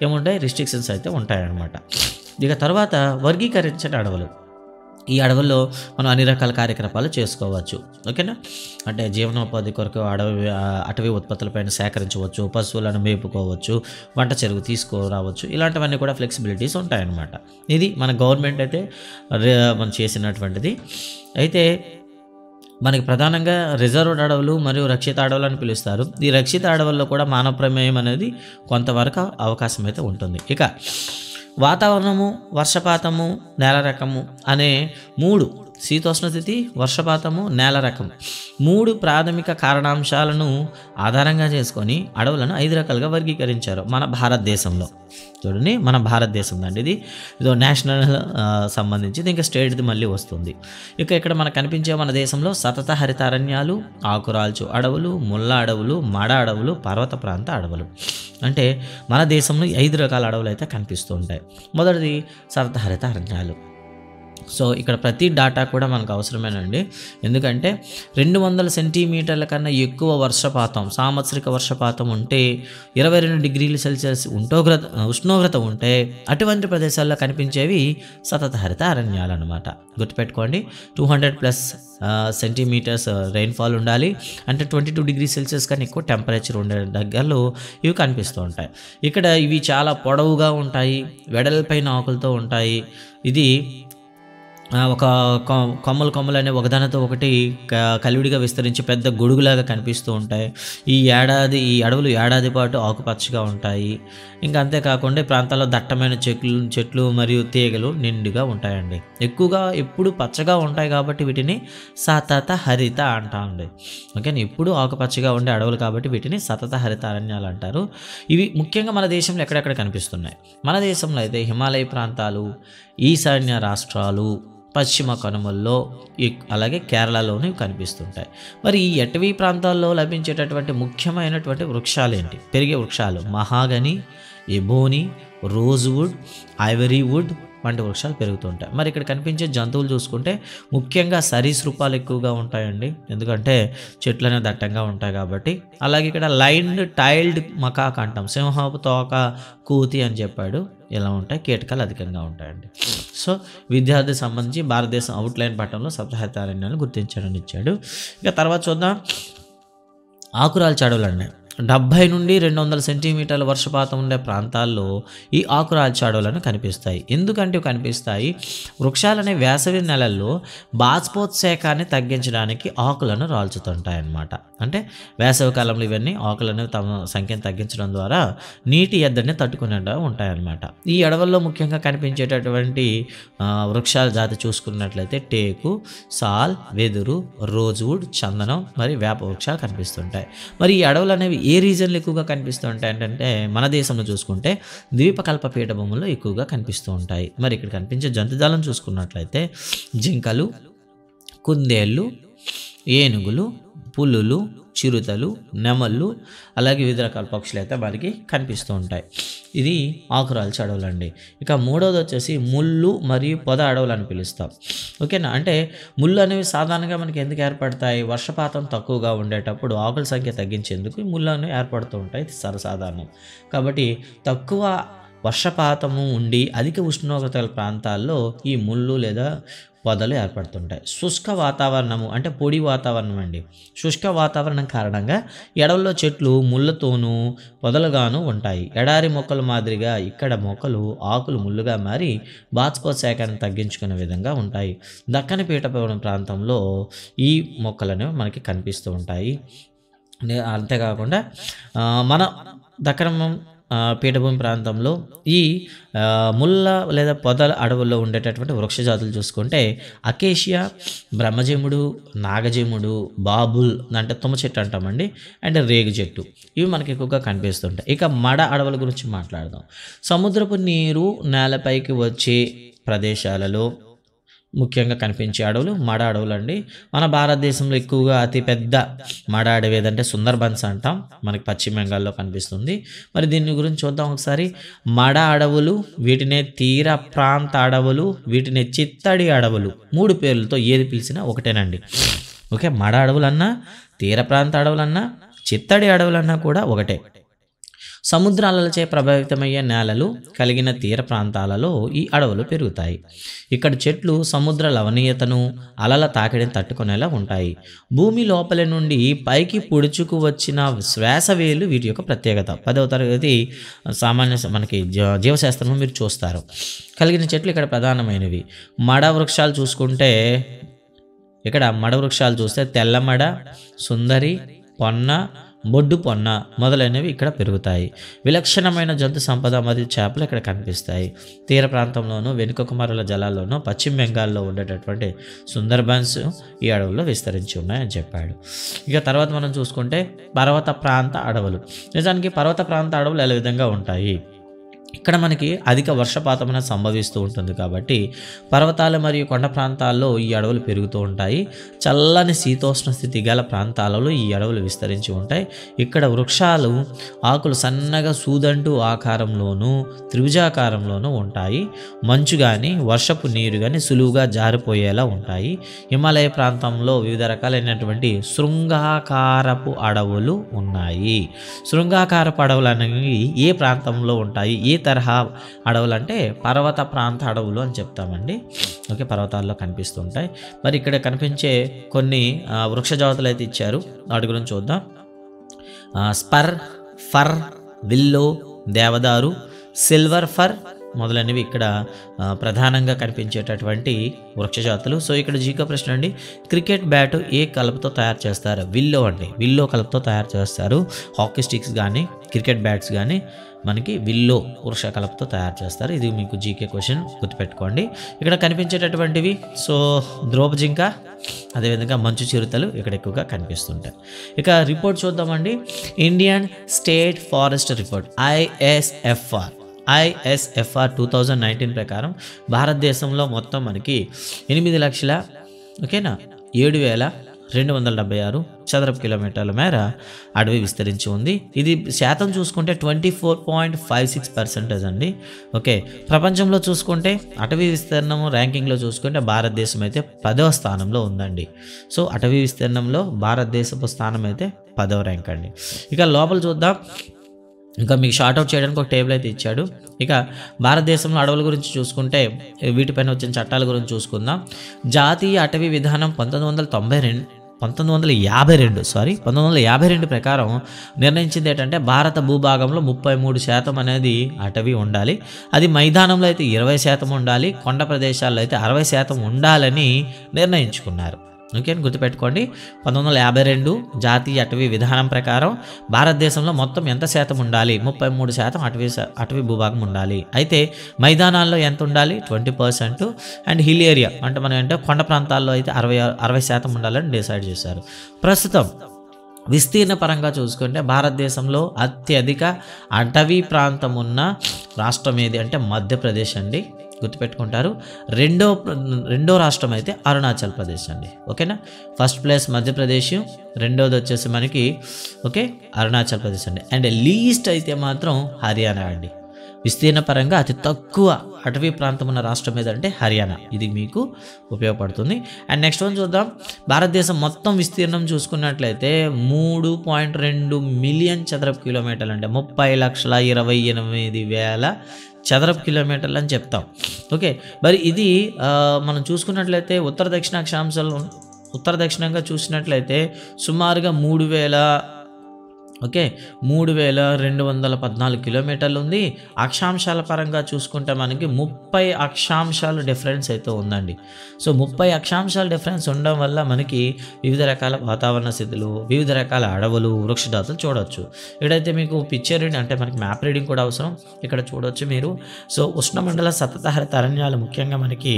ఏముంటాయి, రిస్ట్రిక్షన్స్ అయితే ఉంటాయన్నమాట. ఇక తర్వాత వర్గీకరించిన అడవులు. ఈ అడవుల్లో మనం అన్ని రకాల కార్యకలాపాలు చేసుకోవచ్చు. ఓకేనా? అంటే జీవనోపాధి కొరకు అటవీ ఉత్పత్తులపైన సేకరించవచ్చు, పశువులను మేపుకోవచ్చు, వంట చెరువు తీసుకురావచ్చు. ఇలాంటివన్నీ కూడా ఫ్లెక్సిబిలిటీస్ ఉంటాయన్నమాట. ఇది మన గవర్నమెంట్ అయితే మనం చేసినటువంటిది. అయితే మనకి ప్రధానంగా రిజర్వ్డ్ అడవులు మరియు రక్షిత అడవులు అని పిలుస్తారు. ఈ రక్షిత అడవుల్లో కూడా మానవ ప్రమేయం అనేది కొంతవరకు అవకాశం అయితే ఉంటుంది. ఇక వాతావరణము, వర్షపాతము, నేల రకము అనే 3 శీతోష్ణస్థితి, వర్షపాతము, నేల రకం 3 ప్రాథమిక కారణాంశాలను ఆధారంగా చేసుకొని అడవులను 5 రకాలుగా వర్గీకరించారు మన భారతదేశంలో. చూడండి, మన భారతదేశంలో అండి ఇదో నేషనల్ సంబంధించింది, ఇంకా స్టేట్ది మళ్ళీ వస్తుంది. ఇక ఇక్కడ మనకు కనిపించే మన దేశంలో సతత హరిత అరణ్యాలు, ఆకురాల్చు అడవులు, ముళ్ళ అడవులు, మడ అడవులు, పర్వత ప్రాంత అడవులు. అంటే మన దేశంలో 5 రకాల అడవులు అయితే కనిపిస్తూ ఉంటాయి. మొదటిది సతత హరిత అరణ్యాలు. సో ఇక్కడ ప్రతి డాటా కూడా మనకు అవసరమేనండి. ఎందుకంటే 200 సెంటీమీటర్ల కన్నా ఎక్కువ వర్షపాతం, సాంవత్సరిక వర్షపాతం ఉంటే, 22 డిగ్రీల సెల్సియస్ ఉష్ణోగ్రత ఉంటే అటువంటి ప్రదేశాల్లో కనిపించేవి సతత హరిత అరణ్యాలు అనమాట. గుర్తుపెట్టుకోండి, 200+ సెంటీమీటర్స్ రెయిన్ఫాల్ ఉండాలి. అంటే 22 డిగ్రీ సెల్సియస్ కన్నా ఎక్కువ టెంపరేచర్ ఉండే దగ్గరలో ఇవి కనిపిస్తూ ఉంటాయి. ఇక్కడ ఇవి చాలా పొడవుగా ఉంటాయి, వెడల్పైన ఆకులతో ఉంటాయి. ఇది ఒక కొమ్మలు అనే ఒకదానితో ఒకటి కలివిడిగా విస్తరించి పెద్ద గొడుగులాగా కనిపిస్తూ ఉంటాయి. ఈ అడవులు ఏడాది పాటు ఆకుపచ్చగా ఉంటాయి. ఇంకా అంతేకాకుండా ఈ ప్రాంతాల్లో దట్టమైన చెట్లు మరియు తీగలు నిండుగా ఉంటాయండి. ఎక్కువగా ఎప్పుడు పచ్చగా ఉంటాయి కాబట్టి వీటిని సతత హరిత అంటామండి. ఓకేనా? ఎప్పుడు ఆకుపచ్చగా ఉండే అడవులు కాబట్టి వీటిని సతత హరిత అరణ్యాలు అంటారు. ఇవి ముఖ్యంగా మన దేశంలో ఎక్కడెక్కడ కనిపిస్తున్నాయి. మన దేశంలో అయితే హిమాలయ ప్రాంతాలు, ఈశాన్య రాష్ట్రాలు, పశ్చిమ కనుమల్లో, అలాగే కేరళలోనే కనిపిస్తుంటాయి. మరి ఈ అటవీ ప్రాంతాల్లో లభించేటటువంటి ముఖ్యమైనటువంటి వృక్షాలు ఏంటి? పెరిగే వృక్షాలు మహాగని, ఎబోని, రోజ్వుడ్, ఐవరీ వుడ్ వంటి వృక్షాలు పెరుగుతుంటాయి. మరి ఇక్కడ కనిపించే జంతువులు చూసుకుంటే ముఖ్యంగా సరీసృపాలు ఎక్కువగా ఉంటాయండి. ఎందుకంటే చెట్లు అనేవి దట్టంగా ఉంటాయి కాబట్టి. అలాగే ఇక్కడ లైన్డ్ టైల్డ్ మకాక్ అంటాం, సింహపు తోక కూతి అని చెప్పాడు. ఇలా ఉంటాయి, కీటకాలు అధికంగా ఉంటాయండి. సో విద్యార్థి సంబంధించి భారతదేశం అవుట్లైన్ పట్టణంలో సప్తహరిత అరణ్యాలను గుర్తించాడని ఇచ్చాడు. ఇక తర్వాత చూద్దాం, ఆకురాల్చు అడవులు అండి. 70 నుండి 200 సెంటీమీటర్ల వర్షపాతం ఉండే ప్రాంతాల్లో ఈ ఆకురాల్చు అడవులను కనిపిస్తాయి. ఎందుకంటే కనిపిస్తాయి, వృక్షాలనే వేసవి నెలల్లో బాష్పోత్సేకాన్ని తగ్గించడానికి ఆకులను రాల్చుతుంటాయి అన్నమాట. అంటే వేసవి కాలంలో ఇవన్నీ ఆకులను తమ సంఖ్యను తగ్గించడం ద్వారా నీటి ఎద్దడిని తట్టుకునేలా ఉంటాయన్నమాట. ఈ అడవుల్లో ముఖ్యంగా కనిపించేటటువంటి వృక్షాల జాతి చూసుకున్నట్లయితే టేకు, సాల్, వెదురు, రోజ్వుడ్, చందనం మరియు వేప వృక్షాలు కనిపిస్తుంటాయి. మరి ఈ అడవులు అనేవి ఏ రీజన్లో ఎక్కువగా కనిపిస్తూ ఉంటాయి అంటే మన దేశంలో చూసుకుంటే ద్వీపకల్ప పీఠభూముల్లో ఎక్కువగా కనిపిస్తూ ఉంటాయి. మరి ఇక్కడ కనిపించే జంతుజాలం చూసుకున్నట్లయితే జింకలు, కుందేళ్ళు, ఏనుగులు, పులులు, చిరుతలు, నెమళ్ళు, అలాగే వివిధ రకాల పక్షులు అయితే మనకి కనిపిస్తూ ఉంటాయి. ఇది ఆకురాల్చు అడవులు అండి. ఇక మూడవది వచ్చేసి ముళ్ళు మరియు పొద అడవులు అని పిలుస్తాం. ఓకేనా? అంటే ముళ్ళు అనేవి సాధారణంగా మనకి ఎందుకు ఏర్పడతాయి? వర్షపాతం తక్కువగా ఉండేటప్పుడు ఆకుల సంఖ్య తగ్గించేందుకు ఈ ముళ్ళు అనేవి ఏర్పడుతూ ఉంటాయి. ఇది సర్వసాధారణం. కాబట్టి తక్కువ వర్షపాతము ఉండి అధిక ఉష్ణోగ్రతల ప్రాంతాల్లో ఈ ముళ్ళు లేదా పొదలు ఏర్పడుతుంటాయి. శుష్క వాతావరణము అంటే పొడి వాతావరణం అండి. శుష్క వాతావరణం కారణంగా ఈ అడవుల్లో చెట్లు ముళ్ళతోనూ పొదలుగాను ఉంటాయి. ఎడారి మొక్కల మాదిరిగా ఇక్కడ మొక్కలు ఆకులు ముళ్ళుగా మారి బాష్ప శాఖను తగ్గించుకునే విధంగా ఉంటాయి. దక్కని పీఠభూమి ప్రాంతంలో ఈ మొక్కలను మనకి కనిపిస్తూ ఉంటాయి. అంతేకాకుండా మన దక్కన పీఠభూమి ప్రాంతంలో ఈ ముళ్ళ లేదా పొదల అడవుల్లో ఉండేటటువంటి వృక్ష జాతులు చూసుకుంటే అకేషియా, బ్రహ్మజెముడు, నాగజెముడు, బాబుల్ అంటే తుమ్మ చెట్టు అంటామండి, అండ్ రేగు చెట్టు, ఇవి మనకి ఎక్కువగా కనిపిస్తుంటాయి. ఇక మడ అడవుల గురించి మాట్లాడదాం. సముద్రపు నీరు నేలపైకి వచ్చే ప్రదేశాలలో ముఖ్యంగా కనిపించే అడవులు మడ అడవులు అండి. మన భారతదేశంలో ఎక్కువగా అతిపెద్ద మడ అడవి ఏదంటే సుందర్బన్స్ అంటాం, మనకి పశ్చిమ బెంగాల్లో కనిపిస్తుంది. మరి దీని గురించి చూద్దాం ఒకసారి. మడ అడవులు, వీటినే తీర ప్రాంత అడవులు, వీటినే చిత్తడి అడవులు, 3 పేర్లతో ఏది పిలిచినా ఒకటేనండి. ఓకే, మడ అడవులన్నా, తీర ప్రాంత అడవులన్నా, చిత్తడి అడవులన్నా కూడా ఒకటే. సముద్రాలచే ప్రభావితమయ్యే నేలలు కలిగిన తీర ప్రాంతాలలో ఈ అడవులు పెరుగుతాయి. ఇక్కడ చెట్లు సముద్ర లవణీయతను, అలల తాకిడిని తట్టుకునేలా ఉంటాయి. భూమి లోపలి నుండి పైకి పొడుచుకు వచ్చిన శ్వాసవేలు వీటి యొక్క ప్రత్యేకత. 10వ తరగతి సామాన్య మనకి జీవశాస్త్రంలో మీరు చూస్తారు. కలిగిన చెట్లు ఇక్కడ ప్రధానమైనవి. మడ వృక్షాలు చూసుకుంటే ఇక్కడ మడ వృక్షాలు చూస్తే తెల్లమడ, సుందరి, పొన్న, బొడ్డు పొన్న మొదలైనవి ఇక్కడ పెరుగుతాయి. విలక్షణమైన జంతు సంపద మరియు చేపలు ఇక్కడ కనిపిస్తాయి. తీర ప్రాంతంలోనూ వెనుక కుమారుల జలాల్లోనూ పశ్చిమ బెంగాల్లో ఉండేటటువంటి సుందర్బన్స్ ఈ అడవుల్లో విస్తరించి ఉన్నాయని చెప్పాడు. ఇక తర్వాత మనం చూసుకుంటే పర్వత ప్రాంత అడవులు. నిజానికి పర్వత ప్రాంత అడవులు ఎలా విధంగా ఉంటాయి, ఇక్కడ మనకి అధిక వర్షపాతం అనేది సంభవిస్తూ ఉంటుంది కాబట్టి పర్వతాలు మరియు కొండ ప్రాంతాల్లో ఈ అడవులు పెరుగుతూ ఉంటాయి. చల్లని శీతోష్ణ స్థితి గల ప్రాంతాలలో ఈ అడవులు విస్తరించి ఉంటాయి. ఇక్కడ వృక్షాలు ఆకులు సన్నగా సూదంటు ఆకారంలోనూ త్రిభుజాకారంలోనూ ఉంటాయి. మంచు కానీ వర్షపు నీరు కానీ సులువుగా జారిపోయేలా ఉంటాయి. హిమాలయ ప్రాంతంలో వివిధ రకాలైనటువంటి శృంగాకారపు అడవులు ఉన్నాయి. శృంగాకారపు అడవులు అనేవి ఏ ప్రాంతంలో ఉంటాయి, ఏ తరహా అడవులు అంటే పర్వత ప్రాంత అడవులు అని చెప్తామండి. ఓకే, పర్వతాల్లో కనిపిస్తుంటాయి. మరి ఇక్కడ కనిపించే కొన్ని వృక్ష జాతులు అయితే ఇచ్చారు, వాటి గురించి చూద్దాం. స్పర్, ఫర్, విల్లో, దేవదారు, సిల్వర్ ఫర్ మొదలైనవి ఇక్కడ ప్రధానంగా కనిపించేటటువంటి వృక్ష జాతులు. సో ఇక్కడ జీకే ప్రశ్న అండి, క్రికెట్ బ్యాట్ ఏ కలపతో తయారు చేస్తారు? విల్లో అండి, విల్లో కలపతో తయారు చేస్తారు. హాకీ స్టిక్స్ కానీ క్రికెట్ బ్యాట్స్ కానీ మనకి విల్లో వృక్ష కలపతో తయారు చేస్తారు. ఇది మీకు జీకే క్వశ్చన్, గుర్తుపెట్టుకోండి. ఇక్కడ కనిపించేటటువంటివి సో ద్రోపజింక, అదేవిధంగా మంచు చిరుతలు ఇక్కడ ఎక్కువగా కనిపిస్తుంటాయి. ఇక రిపోర్ట్ చూద్దామండి. Indian state forest report ISFR 2019 ప్రకారం భారతదేశంలో మొత్తం మనకి 8,07,276 చదరపు కిలోమీటర్ల మేర అడవి విస్తరించి ఉంది. ఇది శాతం చూసుకుంటే 24.56% అండి. ఓకే, ప్రపంచంలో చూసుకుంటే అటవీ విస్తీర్ణము ర్యాంకింగ్లో చూసుకుంటే భారతదేశం అయితే 10వ స్థానంలో ఉందండి. సో అటవీ విస్తీర్ణంలో భారతదేశపు స్థానం అయితే 10వ ర్యాంక్ అండి. ఇక లోపల చూద్దాం. ఇంకా మీకు షార్ట్అవుట్ చేయడానికి ఒక టేబుల్ అయితే ఇచ్చాడు. ఇక భారతదేశంలో అడవుల గురించి చూసుకుంటే వీటిపైన వచ్చిన చట్టాల గురించి చూసుకుందాం. జాతీయ అటవీ విధానం 1952 ప్రకారం నిర్ణయించింది ఏంటంటే భారత భూభాగంలో 33% అనేది అటవీ ఉండాలి. అది మైదానంలో అయితే 20% ఉండాలి, కొండ ప్రదేశాల్లో అయితే 60% ఉండాలని నిర్ణయించుకున్నారు. ఓకే, గుర్తుపెట్టుకోండి. 1952 జాతీయ అటవీ విధానం ప్రకారం భారతదేశంలో మొత్తం ఎంత శాతం ఉండాలి? 33% అటవీ భూభాగం ఉండాలి. అయితే మైదానాల్లో ఎంత ఉండాలి? 20%. అండ్ హిల్ ఏరియా అంటే మనం అంటే కొండ ప్రాంతాల్లో అయితే 60% ఉండాలని డిసైడ్ చేశారు. ప్రస్తుతం విస్తీర్ణ పరంగా చూసుకుంటే భారతదేశంలో అత్యధిక అటవీ ప్రాంతం ఉన్న రాష్ట్రం ఏది అంటే మధ్యప్రదేశ్ అండి, గుర్తుపెట్టుకుంటారు. రెండో రాష్ట్రం అయితే అరుణాచల్ ప్రదేశ్ అండి. ఓకేనా, ఫస్ట్ ప్లేస్ మధ్యప్రదేశ్, రెండోది వచ్చేసి మనకి ఓకే అరుణాచల్ ప్రదేశ్ అండి. అండ్ లీస్ట్ అయితే మాత్రం హర్యానా అండి. విస్తీర్ణ పరంగా అతి తక్కువ అటవీ ప్రాంతం ఉన్న రాష్ట్రం ఏదంటే హర్యానా. ఇది మీకు ఉపయోగపడుతుంది. అండ్ నెక్స్ట్ వన్ చూద్దాం. భారతదేశం మొత్తం విస్తీర్ణం చూసుకున్నట్లయితే 3.2 మిలియన్ చదరపు కిలోమీటర్లు అంటే 30,28,000 చదరపు కిలోమీటర్లు అని చెప్తాం. ఓకే, మరి ఇది మనం చూసుకున్నట్లయితే ఉత్తర దక్షిణంగా చూసినట్లయితే సుమారుగా 3214 కిలోమీటర్లు ఉంది. అక్షాంశాల పరంగా చూసుకుంటే మనకి 30 అక్షాంశాలు డిఫరెన్స్ అయితే ఉందండి. సో 30 అక్షాంశాల డిఫరెన్స్ ఉండడం వల్ల మనకి వివిధ రకాల వాతావరణ స్థితులు, వివిధ రకాల అడవులు, వృక్షజాతులు చూడవచ్చు. ఇక్కడైతే మీకు పిక్చర్ రీడింగ్ అంటే మనకి మ్యాప్ రీడింగ్ కూడా అవసరం. ఇక్కడ చూడవచ్చు మీరు. సో ఉష్ణమండల సతతహరిత అరణ్యాలు ముఖ్యంగా మనకి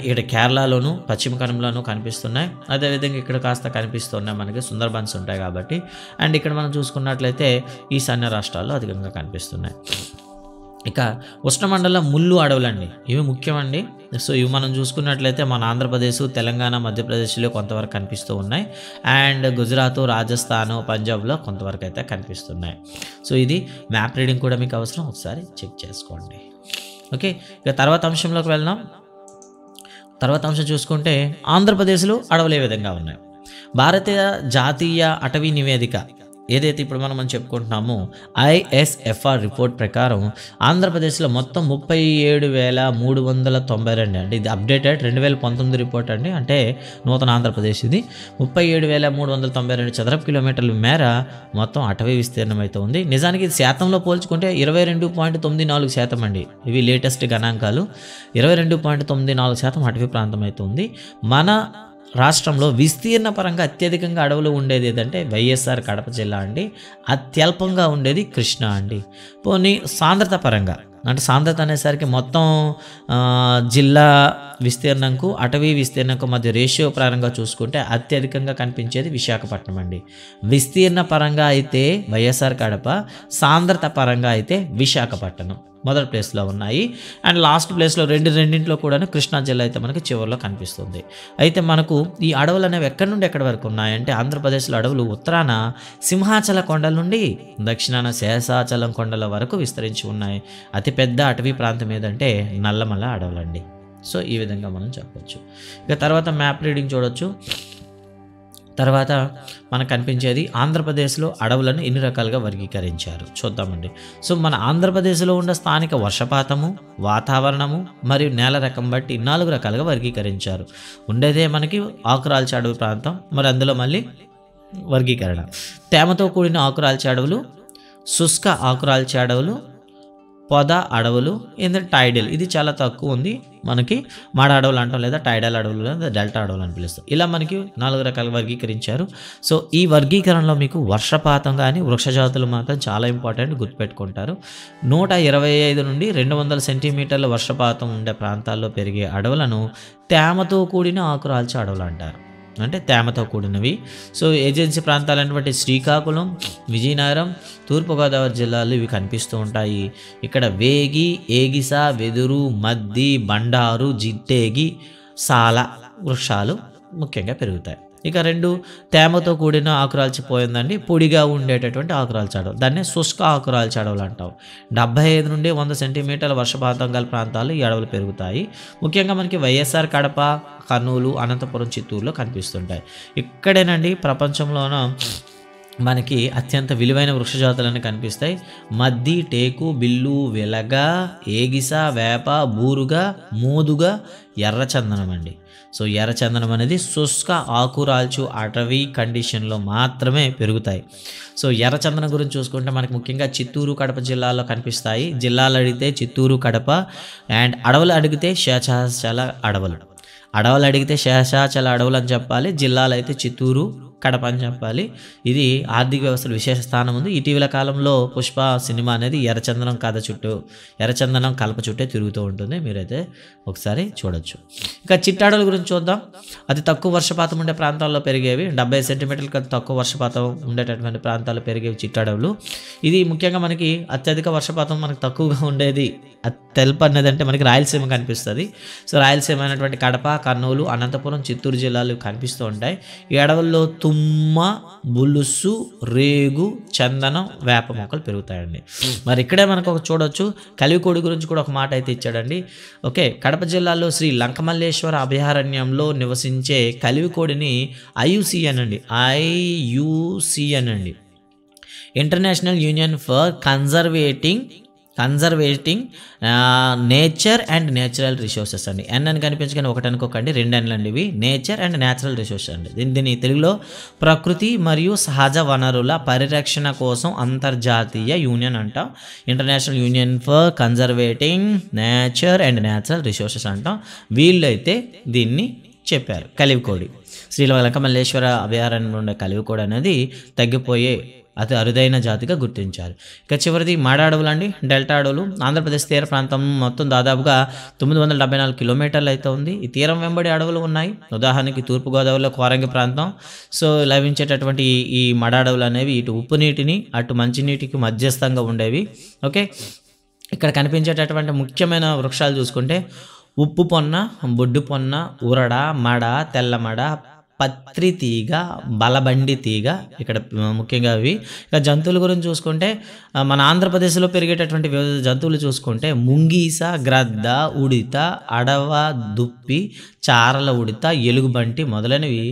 ఇక్కడ కేరళలోను, పశ్చిమ కనుమలోను కనిపిస్తున్నాయి. అదేవిధంగా ఇక్కడ కాస్త కనిపిస్తున్నాయి మనకి సుందర్బన్స్ ఉంటాయి కాబట్టి. అండ్ ఇక్కడ మనం చూసుకున్నట్లయితే ఈశాన్య రాష్ట్రాల్లో అధికంగా కనిపిస్తున్నాయి. ఇక ఉష్ణమండల ముళ్ళు అడవులండి, ఇవి ముఖ్యమండి. సో ఇవి మనం చూసుకున్నట్లయితే మన ఆంధ్రప్రదేశ్, తెలంగాణ, మధ్యప్రదేశ్లో కొంతవరకు కనిపిస్తూ ఉన్నాయి. అండ్ గుజరాత్, రాజస్థాన్, పంజాబ్లో కొంతవరకు అయితే కనిపిస్తున్నాయి. సో ఇది మ్యాప్ రీడింగ్ కూడా మీకు అవసరం, ఒకసారి చెక్ చేసుకోండి. ఓకే, ఇక తర్వాత అంశంలోకి వెళ్దాం. తర్వాత అంశం చూసుకుంటే ఆంధ్రప్రదేశ్లో అడవులు ఏ విధంగా ఉన్నాయి. భారతీయ జాతీయ అటవీ నివేదిక ఏదైతే ఇప్పుడు మనం చెప్పుకుంటున్నామో ISFR రిపోర్ట్ ప్రకారం ఆంధ్రప్రదేశ్లో మొత్తం 37,392 అండి. ఇది అప్డేటెడ్ 2019 రిపోర్ట్ అండి, అంటే నూతన ఆంధ్రప్రదేశ్. ఇది 37,392 చదరపు కిలోమీటర్ల మేర మొత్తం అటవీ విస్తీర్ణం అయితే ఉంది. నిజానికి ఇది శాతంలో పోల్చుకుంటే 22.94% అండి. ఇవి లేటెస్ట్ గణాంకాలు. 22.94% అటవీ ప్రాంతం అయితే ఉంది. మన రాష్ట్రంలో విస్తీర్ణ పరంగా అత్యధికంగా అడవులు ఉండేది ఏదంటే వైఎస్ఆర్ కడప జిల్లా అండి. అత్యల్పంగా ఉండేది కృష్ణా అండి. పోనీ సాంద్రత పరంగా అంటే సాంద్రత అనేసరికి మొత్తం జిల్లా విస్తీర్ణంకు అటవీ విస్తీర్ణంకు మధ్య రేషియో పరంగా చూసుకుంటే అత్యధికంగా కనిపించేది విశాఖపట్నం అండి. విస్తీర్ణ పరంగా అయితే వైఎస్ఆర్ కడప, సాంద్రత పరంగా అయితే విశాఖపట్నం మొదటి ప్లేస్లో ఉన్నాయి. అండ్ లాస్ట్ ప్లేస్లో రెండింటిలో కూడా కృష్ణా జిల్లా అయితే మనకి చివరిలో కనిపిస్తుంది. అయితే మనకు ఈ అడవులు అనేవి ఎక్కడి నుండి ఎక్కడి వరకు ఉన్నాయంటే ఆంధ్రప్రదేశ్లో అడవులు ఉత్తరాన సింహాచల కొండల నుండి దక్షిణాన శేషాచలం కొండల వరకు విస్తరించి ఉన్నాయి. అతిపెద్ద అటవీ ప్రాంతం ఏదంటే నల్లమల అడవులండి. సో ఈ విధంగా మనం చెప్పవచ్చు. ఇక తర్వాత మ్యాప్ రీడింగ్ చూడొచ్చు. తర్వాత మనకు కనిపించేది ఆంధ్రప్రదేశ్లో అడవులను ఎన్ని రకాలుగా వర్గీకరించారు చూద్దామండి. సో మన ఆంధ్రప్రదేశ్లో ఉన్న స్థానిక వర్షపాతము, వాతావరణము మరియు నేల రకం బట్టి 4 రకాలుగా వర్గీకరించారు. ఉండేదే మనకి ఆకురాల్చే అడవి ప్రాంతం, మరి అందులో మళ్ళీ వర్గీకరణ తేమతో కూడిన ఆకురాల్చే అడవులు, శుష్క ఆకురాల్చే అడవులు, పొద అడవులు, ఏంటంటే టైడల్ ఇది చాలా తక్కువ ఉంది మనకి. మాడ అడవులు అంటాం, లేదా టైడల్ అడవులు, లేదా డెల్టా అడవులు అని పిలుస్తాం. ఇలా మనకి 4 రకాలుగా వర్గీకరించారు. సో ఈ వర్గీకరణలో మీకు వర్షపాతం కానీ వృక్షజాతులు మాత్రం చాలా ఇంపార్టెంట్, గుర్తుపెట్టుకుంటారు. 125 నుండి 200 సెంటీమీటర్ల వర్షపాతం ఉండే ప్రాంతాల్లో పెరిగే అడవులను తేమతో కూడిన ఆకురాల్చే అడవులు అంటారు, అంటే తేమతో కూడినవి. సో ఏజెన్సీ ప్రాంతాలైనటువంటి శ్రీకాకుళం, విజయనగరం, తూర్పుగోదావరి జిల్లాలు ఇవి కనిపిస్తూ ఉంటాయి. ఇక్కడ వేగి, ఏగిస, వెదురు, మద్ది, బండారు, జిట్టేగి, సాల వృక్షాలు ముఖ్యంగా పెరుగుతాయి. ఇక 2 తేమతో కూడిన ఆకురాల్చిపోయిందండి, పొడిగా ఉండేటటువంటి ఆకురాల్చే అడవులు, దాన్నే శుష్క ఆకురాల్చే అడవులు అంటాం. 75 నుండి 100 సెంటీమీటర్ల వర్షపాతం గల ప్రాంతాలు ఈ అడవులు పెరుగుతాయి. ముఖ్యంగా మనకి వైఎస్ఆర్ కడప, కర్నూలు, అనంతపురం, చిత్తూరులో కనిపిస్తుంటాయి. ఇక్కడేనండి ప్రపంచంలోన మనకి అత్యంత విలువైన వృక్షజాతులన్నీ కనిపిస్తాయి. మద్ది, టేకు, బిల్లు, వెలగ, ఏగిస, వేప, బూరుగ, మోదుగ, ఎర్రచందనం అండి. సో ఎర్రచందనం అనేది శుష్క ఆకురాల్చు అటవీ కండిషన్లో మాత్రమే పెరుగుతాయి. సో ఎర్రచందనం గురించి చూసుకుంటే మనకి ముఖ్యంగా చిత్తూరు, కడప జిల్లాలో కనిపిస్తాయి. జిల్లాలు అడిగితే చిత్తూరు, కడప, అండ్ అడవులు అడిగితే శేషాచల అడవులు. అడవులు అడిగితే శేషాచల అడవులు అని చెప్పాలి, జిల్లాలు అయితే చిత్తూరు, కడప అని చెప్పాలి. ఇది ఆర్థిక వ్యవస్థలో విశేష స్థానం ఉంది. ఇటీవల కాలంలో పుష్ప సినిమా అనేది ఎర్రచందనం ఎర్రచందనం కలప చుట్టే తిరుగుతూ ఉంటుంది, మీరైతే ఒకసారి చూడొచ్చు. ఇక చిట్టాడవుల గురించి చూద్దాం. అతి తక్కువ వర్షపాతం ఉండే ప్రాంతాల్లో పెరిగేవి, 70 సెంటీమీటర్ల కంటే తక్కువ వర్షపాతం ఉండేటటువంటి ప్రాంతాల్లో పెరిగేవి చిట్టాడవులు. ఇది ముఖ్యంగా మనకి అత్యధిక వర్షపాతం మనకు తక్కువగా ఉండేది తెలుపు అనేది అంటే మనకి రాయలసీమ కనిపిస్తుంది. సో రాయలసీమ అయినటువంటి కడప, కర్నూలు, అనంతపురం, చిత్తూరు జిల్లాలు కనిపిస్తూ ఉంటాయి. ఈ అడవుల్లో తుమ్మ, బులుసు, రేగు, చందనం, వేప మొక్కలు పెరుగుతాయండి. మరి ఇక్కడే మనకు ఒక చూడొచ్చు, కలివికోడి గురించి కూడా ఒక మాట అయితే ఇచ్చాడండి. ఓకే, కడప జిల్లాలో శ్రీ లంకమల్లేశ్వర అభయారణ్యంలో నివసించే కలివికోడిని IUCN అండి, international union for conserving conserving nature and natural resources అండి. ఎన్ అని కనిపించగానే ఒకటి అనుకోకండి, 2 Nలు అండి ఇవి. నేచర్ అండ్ నేచురల్ రిసోర్సెస్ అండి. దీన్ని తెలుగులో ప్రకృతి మరియు సహజ వనరుల పరిరక్షణ కోసం అంతర్జాతీయ యూనియన్ అంటాం. International union for conserving nature and natural resources అంటాం. వీళ్ళు అయితే దీన్ని చెప్పారు. కలివికోడి శ్రీలంక మల్లేశ్వర అభయారణ్యంలో ఉండే కలివికోడి అనేది తగ్గిపోయే అతి అరుదైన జాతిగా గుర్తించారు. ఇక చివరిది మాడ అడవులు అండి. డెల్టా అడవులు ఆంధ్రప్రదేశ్ తీర ప్రాంతం మొత్తం దాదాపుగా 974 కిలోమీటర్లు అయితే ఉంది. ఈ తీరం వెంబడి అడవులు ఉన్నాయి. ఉదాహరణకి తూర్పుగోదావరిలో కోరంగి ప్రాంతం. సో లభించేటటువంటి ఈ మడ అడవులు అనేవి ఇటు ఉప్పు నీటిని అటు మంచినీటికి మధ్యస్థంగా ఉండేవి. ఓకే, ఇక్కడ కనిపించేటటువంటి ముఖ్యమైన వృక్షాలు చూసుకుంటే ఉప్పు పొన్న, బొడ్డు పొన్న, ఉరడ, మడ, తెల్లమడ, పత్రి తీగ, బలబండి తీగ ఇక్కడ ముఖ్యంగా అవి. ఇక జంతువుల గురించి చూసుకుంటే మన ఆంధ్రప్రదేశ్లో పెరిగేటటువంటి వివిధ జంతువులు చూసుకుంటే ముంగీస, గ్రద్ద, ఉడిత, అడవ, దుప్పి, చారల ఉడిత, ఎలుగుబంటి మొదలైనవి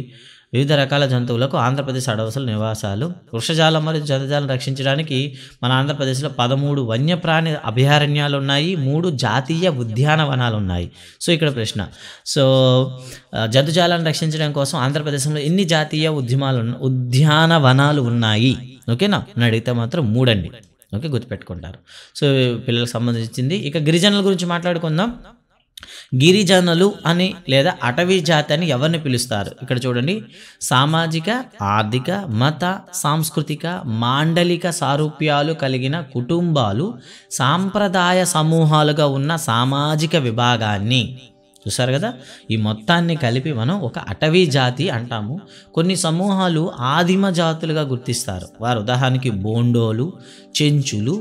వివిధ రకాల జంతువులకు ఆంధ్రప్రదేశ్ అడవుల నివాసాలు. వృక్షజాలం మరియు జంతుజాలను రక్షించడానికి మన ఆంధ్రప్రదేశ్లో 13 వన్యప్రాణి అభయారణ్యాలు ఉన్నాయి, 3 జాతీయ ఉద్యానవనాలు ఉన్నాయి. సో ఇక్కడ ప్రశ్న, సో జంతుజాలను రక్షించడం కోసం ఆంధ్రప్రదేశ్లో ఎన్ని జాతీయ ఉద్యానవనాలు ఉన్నాయి? ఓకేనా అని అడిగితే మాత్రం 3 అండి. ఓకే, గుర్తుపెట్టుకుంటారు. సో పిల్లలకు సంబంధించింది. ఇక గిరిజనుల గురించి మాట్లాడుకుందాం. గిరిజనులు అని లేదా అటవీ జాతి అని ఎవరిని పిలుస్తారు? ఇక్కడ చూడండి, సామాజిక, ఆర్థిక, మత, సాంస్కృతిక, మాండలిక సారూప్యాలు కలిగిన కుటుంబాలు, సాంప్రదాయ సమూహాలుగా ఉన్న సామాజిక విభాగాన్ని చూసారు కదా. ఈ మొత్తాన్ని కలిపి మనం ఒక అటవీ జాతి అంటాము. కొన్ని సమూహాలు ఆదిమ జాతులుగా గుర్తిస్తారు. వారు ఉదాహరణకి బోండోలు, చెంచులు,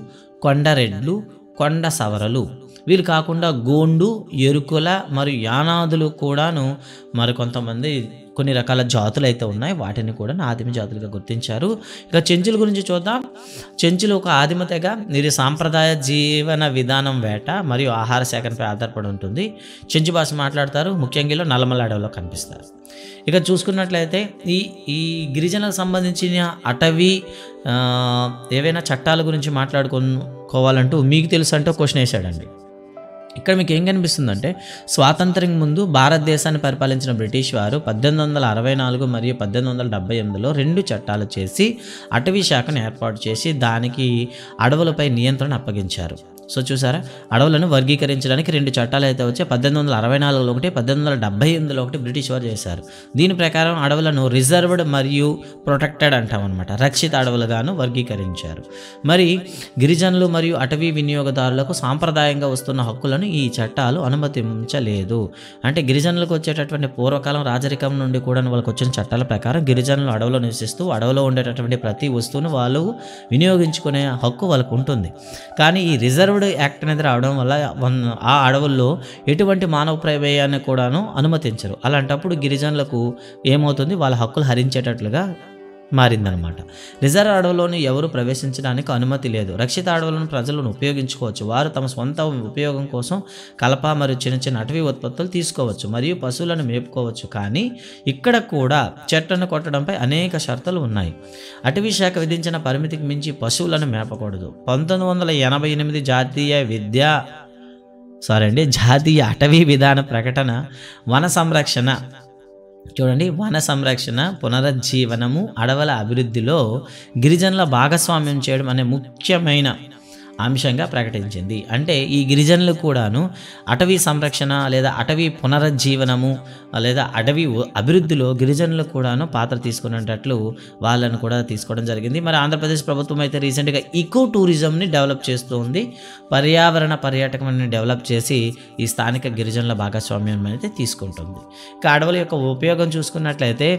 కొండరెడ్లు, కొండ సవరలు. వీళ్ళు కాకుండా గోండు, ఎరుకుల మరియు యానాదులు కూడాను మరికొంతమంది కొన్ని రకాల జాతులు అయితే ఉన్నాయి. వాటిని కూడా ఆదిమ జాతులుగా గుర్తించారు. ఇక చెంచుల గురించి చూద్దాం. చెంచులు ఒక ఆదిమ తెగ. ఇది సాంప్రదాయ జీవన విధానం వేట మరియు ఆహార సేకరణపై ఆధారపడి ఉంటుంది. చెంచు భాష మాట్లాడతారు. ముఖ్యంగా నల్లమల అడవిలో కనిపిస్తారు. ఇక చూసుకున్నట్లయితే ఈ గిరిజనులకు సంబంధించిన అటవీ ఏవైనా చట్టాల గురించి మాట్లాడుకోవాలంటూ మీకు తెలుసు అంటే క్వశ్చన్ వేసాడండి. ఇక్కడ మీకు ఏం కనిపిస్తుందంటే, స్వాతంత్ర్యం ముందు భారతదేశాన్ని పరిపాలించిన బ్రిటిష్ వారు 1864 మరియు 1878లో 2 చట్టాలు చేసి అటవీ శాఖను ఏర్పాటు చేసి దానికి అడవులపై నియంత్రణ అప్పగించారు. సో చూసారా, అడవులను వర్గీకరించడానికి 2 చట్టాలు అయితే వచ్చాయి. 1864లో ఒకటి, 1878లో ఒకటి బ్రిటిష్ వారు చేశారు. దీని ప్రకారం అడవులను రిజర్వ్డ్ మరియు ప్రొటెక్టెడ్ అంటామన్నమాట, రక్షిత అడవులుగాను వర్గీకరించారు. మరి గిరిజనులు మరియు అటవీ వినియోగదారులకు సాంప్రదాయంగా వస్తున్న హక్కులను ఈ చట్టాలు అనుమతించలేదు. అంటే గిరిజనులకు వచ్చేటటువంటి పూర్వకాలం రాజరికం నుండి కూడా వాళ్ళకి వచ్చిన చట్టాల ప్రకారం గిరిజనులు అడవిలో నివసిస్తూ అడవిలో ఉండేటటువంటి ప్రతి వస్తువును వాళ్ళు వినియోగించుకునే హక్కు వాళ్ళకు ఉంటుంది. కానీ ఈ రిజర్వ్డ్ యాక్ట్ అనేది రావడం వల్ల ఆ అడవుల్లో ఎటువంటి మానవ ప్రమేయాన్ని కూడాను అనుమతించరు. అలాంటప్పుడు గిరిజనులకు ఏమవుతుంది, వాళ్ళ హక్కులు హరించేటట్లుగా మారిందనమాట. రిజర్వ్ అడవులోని ఎవరు ప్రవేశించడానికి అనుమతి లేదు. రక్షిత అడవులను ప్రజలను ఉపయోగించుకోవచ్చు. వారు తమ సొంత ఉపయోగం కోసం కలప మరియు చిన్న చిన్న అటవీ ఉత్పత్తులు తీసుకోవచ్చు మరియు పశువులను మేపుకోవచ్చు. కానీ ఇక్కడ కూడా చెట్లను కొట్టడంపై అనేక షరతులు ఉన్నాయి. అటవీ శాఖ విధించిన పరిమితికి మించి పశువులను మేపకూడదు. 1988 జాతీయ అటవీ విధాన ప్రకటన వన సంరక్షణ చూడండి, వన సంరక్షణ, పునరుజ్జీవనము, అడవుల అభివృద్ధిలో గిరిజనుల భాగస్వామ్యం చేయడం అనే ముఖ్యమైన అంశంగా ప్రకటించింది. అంటే ఈ గిరిజనులు కూడాను అటవీ సంరక్షణ లేదా అటవీ పునరుజ్జీవనము లేదా అటవీ అభివృద్ధిలో గిరిజనులు కూడాను పాత్ర తీసుకునేటట్లు వాళ్ళను కూడా తీసుకోవడం జరిగింది. మరి ఆంధ్రప్రదేశ్ ప్రభుత్వం అయితే రీసెంట్గా ఈకో టూరిజంని డెవలప్ చేస్తూ ఉంది. పర్యావరణ పర్యాటకాన్ని డెవలప్ చేసి ఈ స్థానిక గిరిజనుల భాగస్వామ్యం అయితే తీసుకుంటుంది. ఇక అడవుల యొక్క ఉపయోగం చూసుకున్నట్లయితే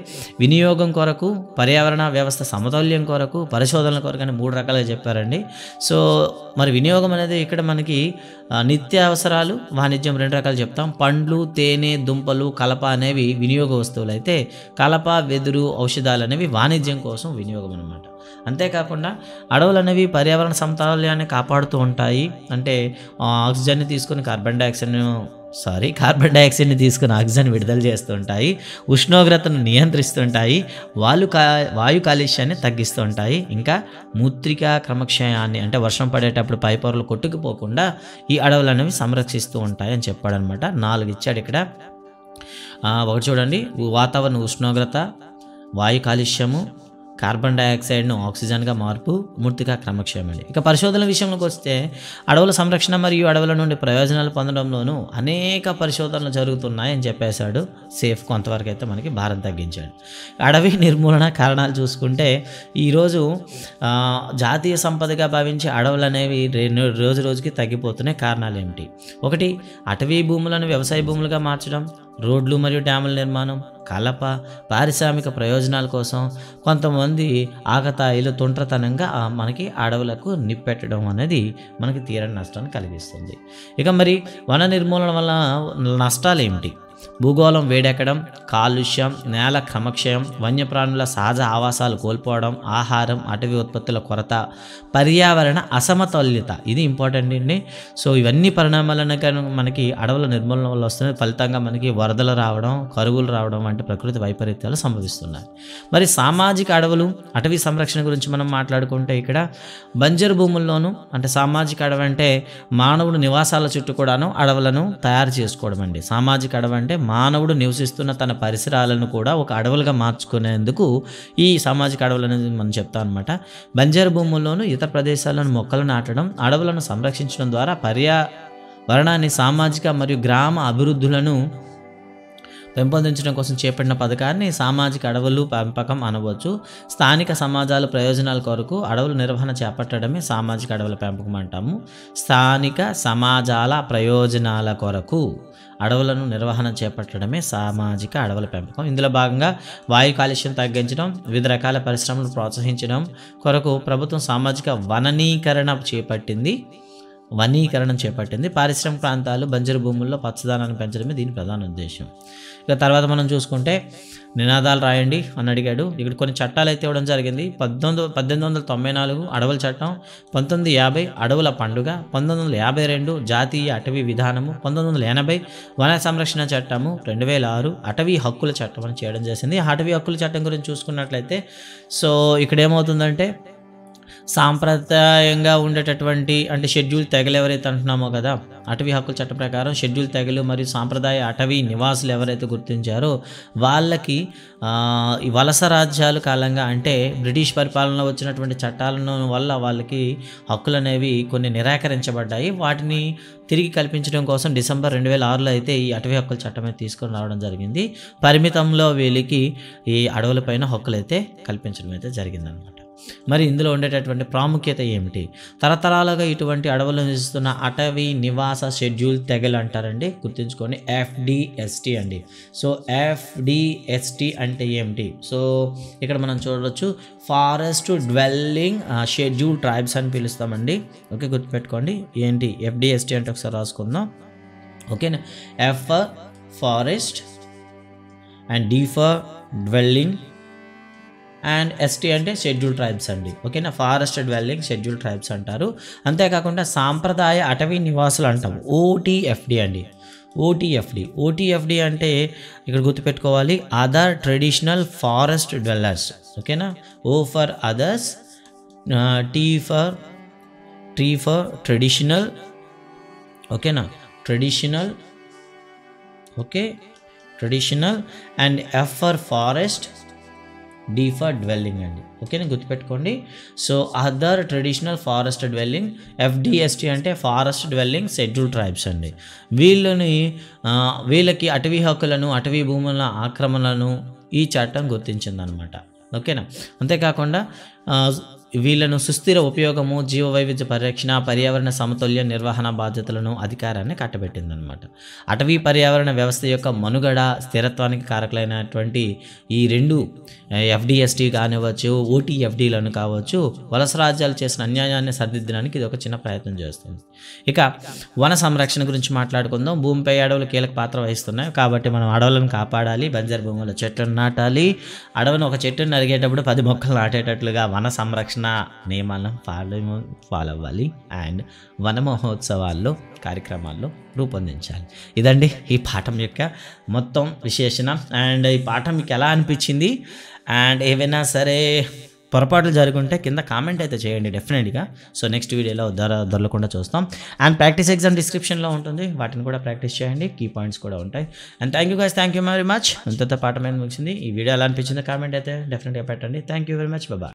వినియోగం కొరకు, పర్యావరణ వ్యవస్థ సమతౌల్యం కొరకు, పరిశోధనల కొరకు అని 3 రకాలుగా చెప్పారండి. సో మరి వినియోగం అనేది ఇక్కడ మనకి నిత్యావసరాలు, వాణిజ్యం 2 రకాలు చెప్తాం. పండ్లు, తేనె, దుంపలు, కలప అనేవి వినియోగ వస్తువులు అయితే కలప, వెదురు, ఔషధాలు అనేవి వాణిజ్యం కోసం వినియోగం అనమాట. అంతేకాకుండా అడవులు అనేవి పర్యావరణ సమతౌల్యాన్ని కాపాడుతూ ఉంటాయి. అంటే ఆక్సిజన్ని తీసుకొని కార్బన్ డైఆక్సైడ్ను కార్బన్ డైఆక్సైడ్ని తీసుకుని ఆక్సిజన్ విడుదల చేస్తుంటాయి, ఉష్ణోగ్రతను నియంత్రిస్తుంటాయి, వాయు కాలుష్యాన్ని తగ్గిస్తుంటాయి, ఇంకా మూత్రికా క్రమక్షయాన్ని అంటే వర్షం పడేటప్పుడు పై పొరలు కొట్టుకుపోకుండా ఈ అడవులు అనేవి సంరక్షిస్తూ ఉంటాయి అని చెప్పాడనమాట. 4 ఇచ్చాడు ఇక్కడ. ఒకటి చూడండి, వాతావరణ ఉష్ణోగ్రత, వాయు కాలుష్యము, కార్బన్ డైఆక్సైడ్ను ఆక్సిజన్గా మార్పు, మూర్తిక క్రమక్షయం అండి. ఇక పరిశోధనల విషయంలోకి వస్తే అడవుల సంరక్షణ మరియు అడవుల నుండి ప్రయోజనాలు పొందడంలోనూ అనేక పరిశోధనలు జరుగుతున్నాయని చెప్పేశాడు. సేఫ్ కొంతవరకు అయితే మనకి భారం తగ్గించాడు. అడవి నిర్మూలన కారణాలు చూసుకుంటే ఈరోజు జాతీయ సంపదగా భావించే అడవులు అనేవి రోజు రోజుకి తగ్గిపోతున్నాయి. కారణాలు ఏమిటి? ఒకటి, అటవీ భూములను వ్యవసాయ భూములుగా మార్చడం, రోడ్లు మరియు డ్యాముల నిర్మాణం, కలప, పారిశ్రామిక ప్రయోజనాల కోసం కొంతమంది ఆకతాయిలు తొంటరితనంగా మనకి అడవులకు నిప్పెట్టడం అనేది మనకి తీరని నష్టాన్ని కలిగిస్తుంది. ఇక మరి వన నిర్మూలన వల్ల నష్టాలు ఏమిటి? భూగోళం వేడెక్కడం, కాలుష్యం, నేల క్రమక్షయం, వన్యప్రాణుల సహజ ఆవాసాలు కోల్పోవడం, ఆహారం, అటవీ ఉత్పత్తుల కొరత, పర్యావరణ అసమతుల్యత, ఇది ఇంపార్టెంట్ అండి. సో ఇవన్నీ పరిణామాలను మనకి అడవుల నిర్మూలన వల్ల వస్తున్న ఫలితంగా మనకి వరదలు రావడం, కరువులు రావడం వంటి ప్రకృతి వైపరీత్యాలు సంభవిస్తున్నాయి. మరి సామాజిక అడవులు, అటవీ సంరక్షణ గురించి మనం మాట్లాడుకుంటే ఇక్కడ బంజరు భూముల్లోనూ అంటే సామాజిక అడవి అంటే మానవుడు నివాసాల చుట్టూ కూడాను అడవులను తయారు చేసుకోవడం అండి. సామాజిక అడవి అంటే మానవుడు నివసిస్తున్న తన పరిసరాలను కూడా ఒక అడవులుగా మార్చుకునేందుకు ఈ సామాజిక అడవులు అనేది మనం చెప్తాం అనమాట. బంజరు భూముల్లోనూ ఇతర ప్రదేశాలను మొక్కలు నాటడం, అడవులను సంరక్షించడం ద్వారా పర్యావరణాన్ని, సామాజిక మరియు గ్రామ అభివృద్ధులను పెంపొందించడం కోసం చేపట్టిన పథకాన్ని సామాజిక అడవులు పెంపకం అనవచ్చు. స్థానిక సమాజాల ప్రయోజనాల కొరకు అడవుల నిర్వహణ చేపట్టడమే సామాజిక అడవుల పెంపకం అంటాము. స్థానిక సమాజాల ప్రయోజనాల కొరకు అడవులను నిర్వహణ చేపట్టడమే సామాజిక అడవుల పెంపకం. ఇందులో భాగంగా వాయు కాలుష్యం తగ్గించడం, వివిధ రకాల పరిశ్రమలను ప్రోత్సహించడం కొరకు ప్రభుత్వం సామాజిక వనీకరణం చేపట్టింది. పారిశ్రామిక ప్రాంతాలు, బంజరు భూముల్లో పచ్చదనాన్ని పెంచడమే దీని ప్రధాన ఉద్దేశం. ఇక తర్వాత మనం చూసుకుంటే నినాదాలు రాయండి అని అడిగాడు. ఇక్కడ కొన్ని చట్టాలు అయితే ఇవ్వడం జరిగింది. 1894 అడవుల చట్టం, 1950 అడవుల పండుగ, 1952 జాతీయ అటవీ విధానము, 1980 వన సంరక్షణ చట్టము, 2006 అటవీ హక్కుల చట్టం అని చేయడం చేసింది. అటవీ హక్కుల చట్టం గురించి చూసుకున్నట్లయితే సో ఇక్కడ ఏమవుతుందంటే సాంప్రదాయంగా ఉండేటటువంటి అంటే షెడ్యూల్ తెగలు ఎవరైతే అంటున్నామో కదా, అటవీ హక్కుల చట్టం ప్రకారం షెడ్యూల్ తెగలు మరియు సాంప్రదాయ అటవీ నివాసులు ఎవరైతే గుర్తించారో వాళ్ళకి ఈ వలస రాజ్యాలు కాలంగా అంటే బ్రిటిష్ పరిపాలనలో వచ్చినటువంటి చట్టాలను వల్ల వాళ్ళకి హక్కులు అనేవి కొన్ని నిరాకరించబడ్డాయి. వాటిని తిరిగి కల్పించడం కోసం డిసెంబర్ 2006లో అయితే ఈ అటవీ హక్కుల చట్టం అయితే తీసుకొని రావడం జరిగింది. పరిమితంలో వీళ్ళకి ఈ అడవులపైన హక్కులు అయితే కల్పించడం అయితే జరిగిందనమాట. మరి ఇందులో ఉండేటటువంటి ప్రాముఖ్యత ఏమిటి? తరతరాలుగా ఇటువంటి అడవులు నివసిస్తున్న అటవీ నివాస షెడ్యూల్ తెగలు అంటారండి. గుర్తుంచుకోండి, FDST అండి. సో FDST అంటే ఏమిటి? సో ఇక్కడ మనం చూడవచ్చు, ఫారెస్ట్ డ్వెల్లింగ్ షెడ్యూల్ ట్రైబ్స్ అని పిలుస్తామండి. ఓకే, గుర్తుపెట్టుకోండి ఏంటి FDST అంటే ఒకసారి రాసుకుందాం. ఓకేనా, F for forest and D for dwelling and ST అంటే షెడ్యూల్ ట్రైబ్స్ అండి. ఓకేనా, ఫారెస్ట్ డ్వెల్లింగ్ షెడ్యూల్ ట్రైబ్స్ అంటారు. అంతేకాకుండా సాంప్రదాయ అటవీ నివాసులు అంటాము, OTFD అండి. OTFD అంటే ఇక్కడ గుర్తుపెట్టుకోవాలి, అదర్ ట్రెడిషనల్ ఫారెస్ట్ డ్వెల్లర్స్. ఓకేనా, O for others, T for traditional. ఓకేనా, traditional. Okay, traditional and F for forest, D for dwelling అండి. ఓకేనా, గుర్తుపెట్టుకోండి. So other traditional forest dwelling, FDST అంటే ఫారెస్ట్ డ్వెల్లింగ్ షెడ్యూల్ ట్రైబ్స్ అండి. వీళ్ళకి అటవీ హక్కులను, అటవీ భూముల ఆక్రమణలను ఈ చట్టం గుర్తించిందనమాట. ఓకేనా, అంతేకాకుండా వీళ్ళను సుస్థిర ఉపయోగము, జీవ వైవిధ్య పరిరక్షణ, పర్యావరణ సమతుల్య నిర్వహణ బాధ్యతలను, అధికారాన్ని కట్టబెట్టిందనమాట. అటవీ పర్యావరణ వ్యవస్థ యొక్క మనుగడ, స్థిరత్వానికి కారకులైనటువంటి ఈ రెండు FDST కానివ్వచ్చు, OTFDలను కావచ్చు, వలస రాజ్యాలు చేసిన అన్యాయాన్ని సరిదిద్దడానికి ఇది ఒక చిన్న ప్రయత్నం చేస్తుంది. ఇక వన సంరక్షణ గురించి మాట్లాడుకుందాం. భూమిపై అడవులు కీలక పాత్ర వహిస్తున్నాయి కాబట్టి మనం అడవులను కాపాడాలి. బంజరు భూముల్లో చెట్లను నాటాలి. అడవిని ఒక చెట్టును నరిగేటప్పుడు 10 మొక్కలు నాటేటట్లుగా వన సంరక్షణ సంరక్షణ నియమాలను ఫాలో అవ్వాలి అండ్ వన మహోత్సవాల్లో కార్యక్రమాల్లో రూపొందించాలి. ఇదండి ఈ పాఠం యొక్క మొత్తం విశేషణ. అండ్ ఈ పాఠం మీకు ఎలా అనిపించింది అండ్ ఏవైనా సరే పొరపాట్లు జరుగుంటే కింద కామెంట్ అయితే చేయండి డెఫినెట్గా. సో నెక్స్ట్ వీడియోలో దొరకకుండా చూస్తాం. అండ్ ప్రాక్టీస్ ఎగ్జామ్ డిస్క్రిప్షన్లో ఉంటుంది, వాటిని కూడా ప్రాక్టీస్ చేయండి, కీ పాయింట్స్ కూడా ఉంటాయి. And thank you guys, thank you very much. ఇంతతో పాఠం ఏం ముగిసింది. ఈ వీడియో ఎలా అనిపించిందో కామెంట్ అయితే డెఫినెట్గా పెట్టండి. Thank you very much. Bye.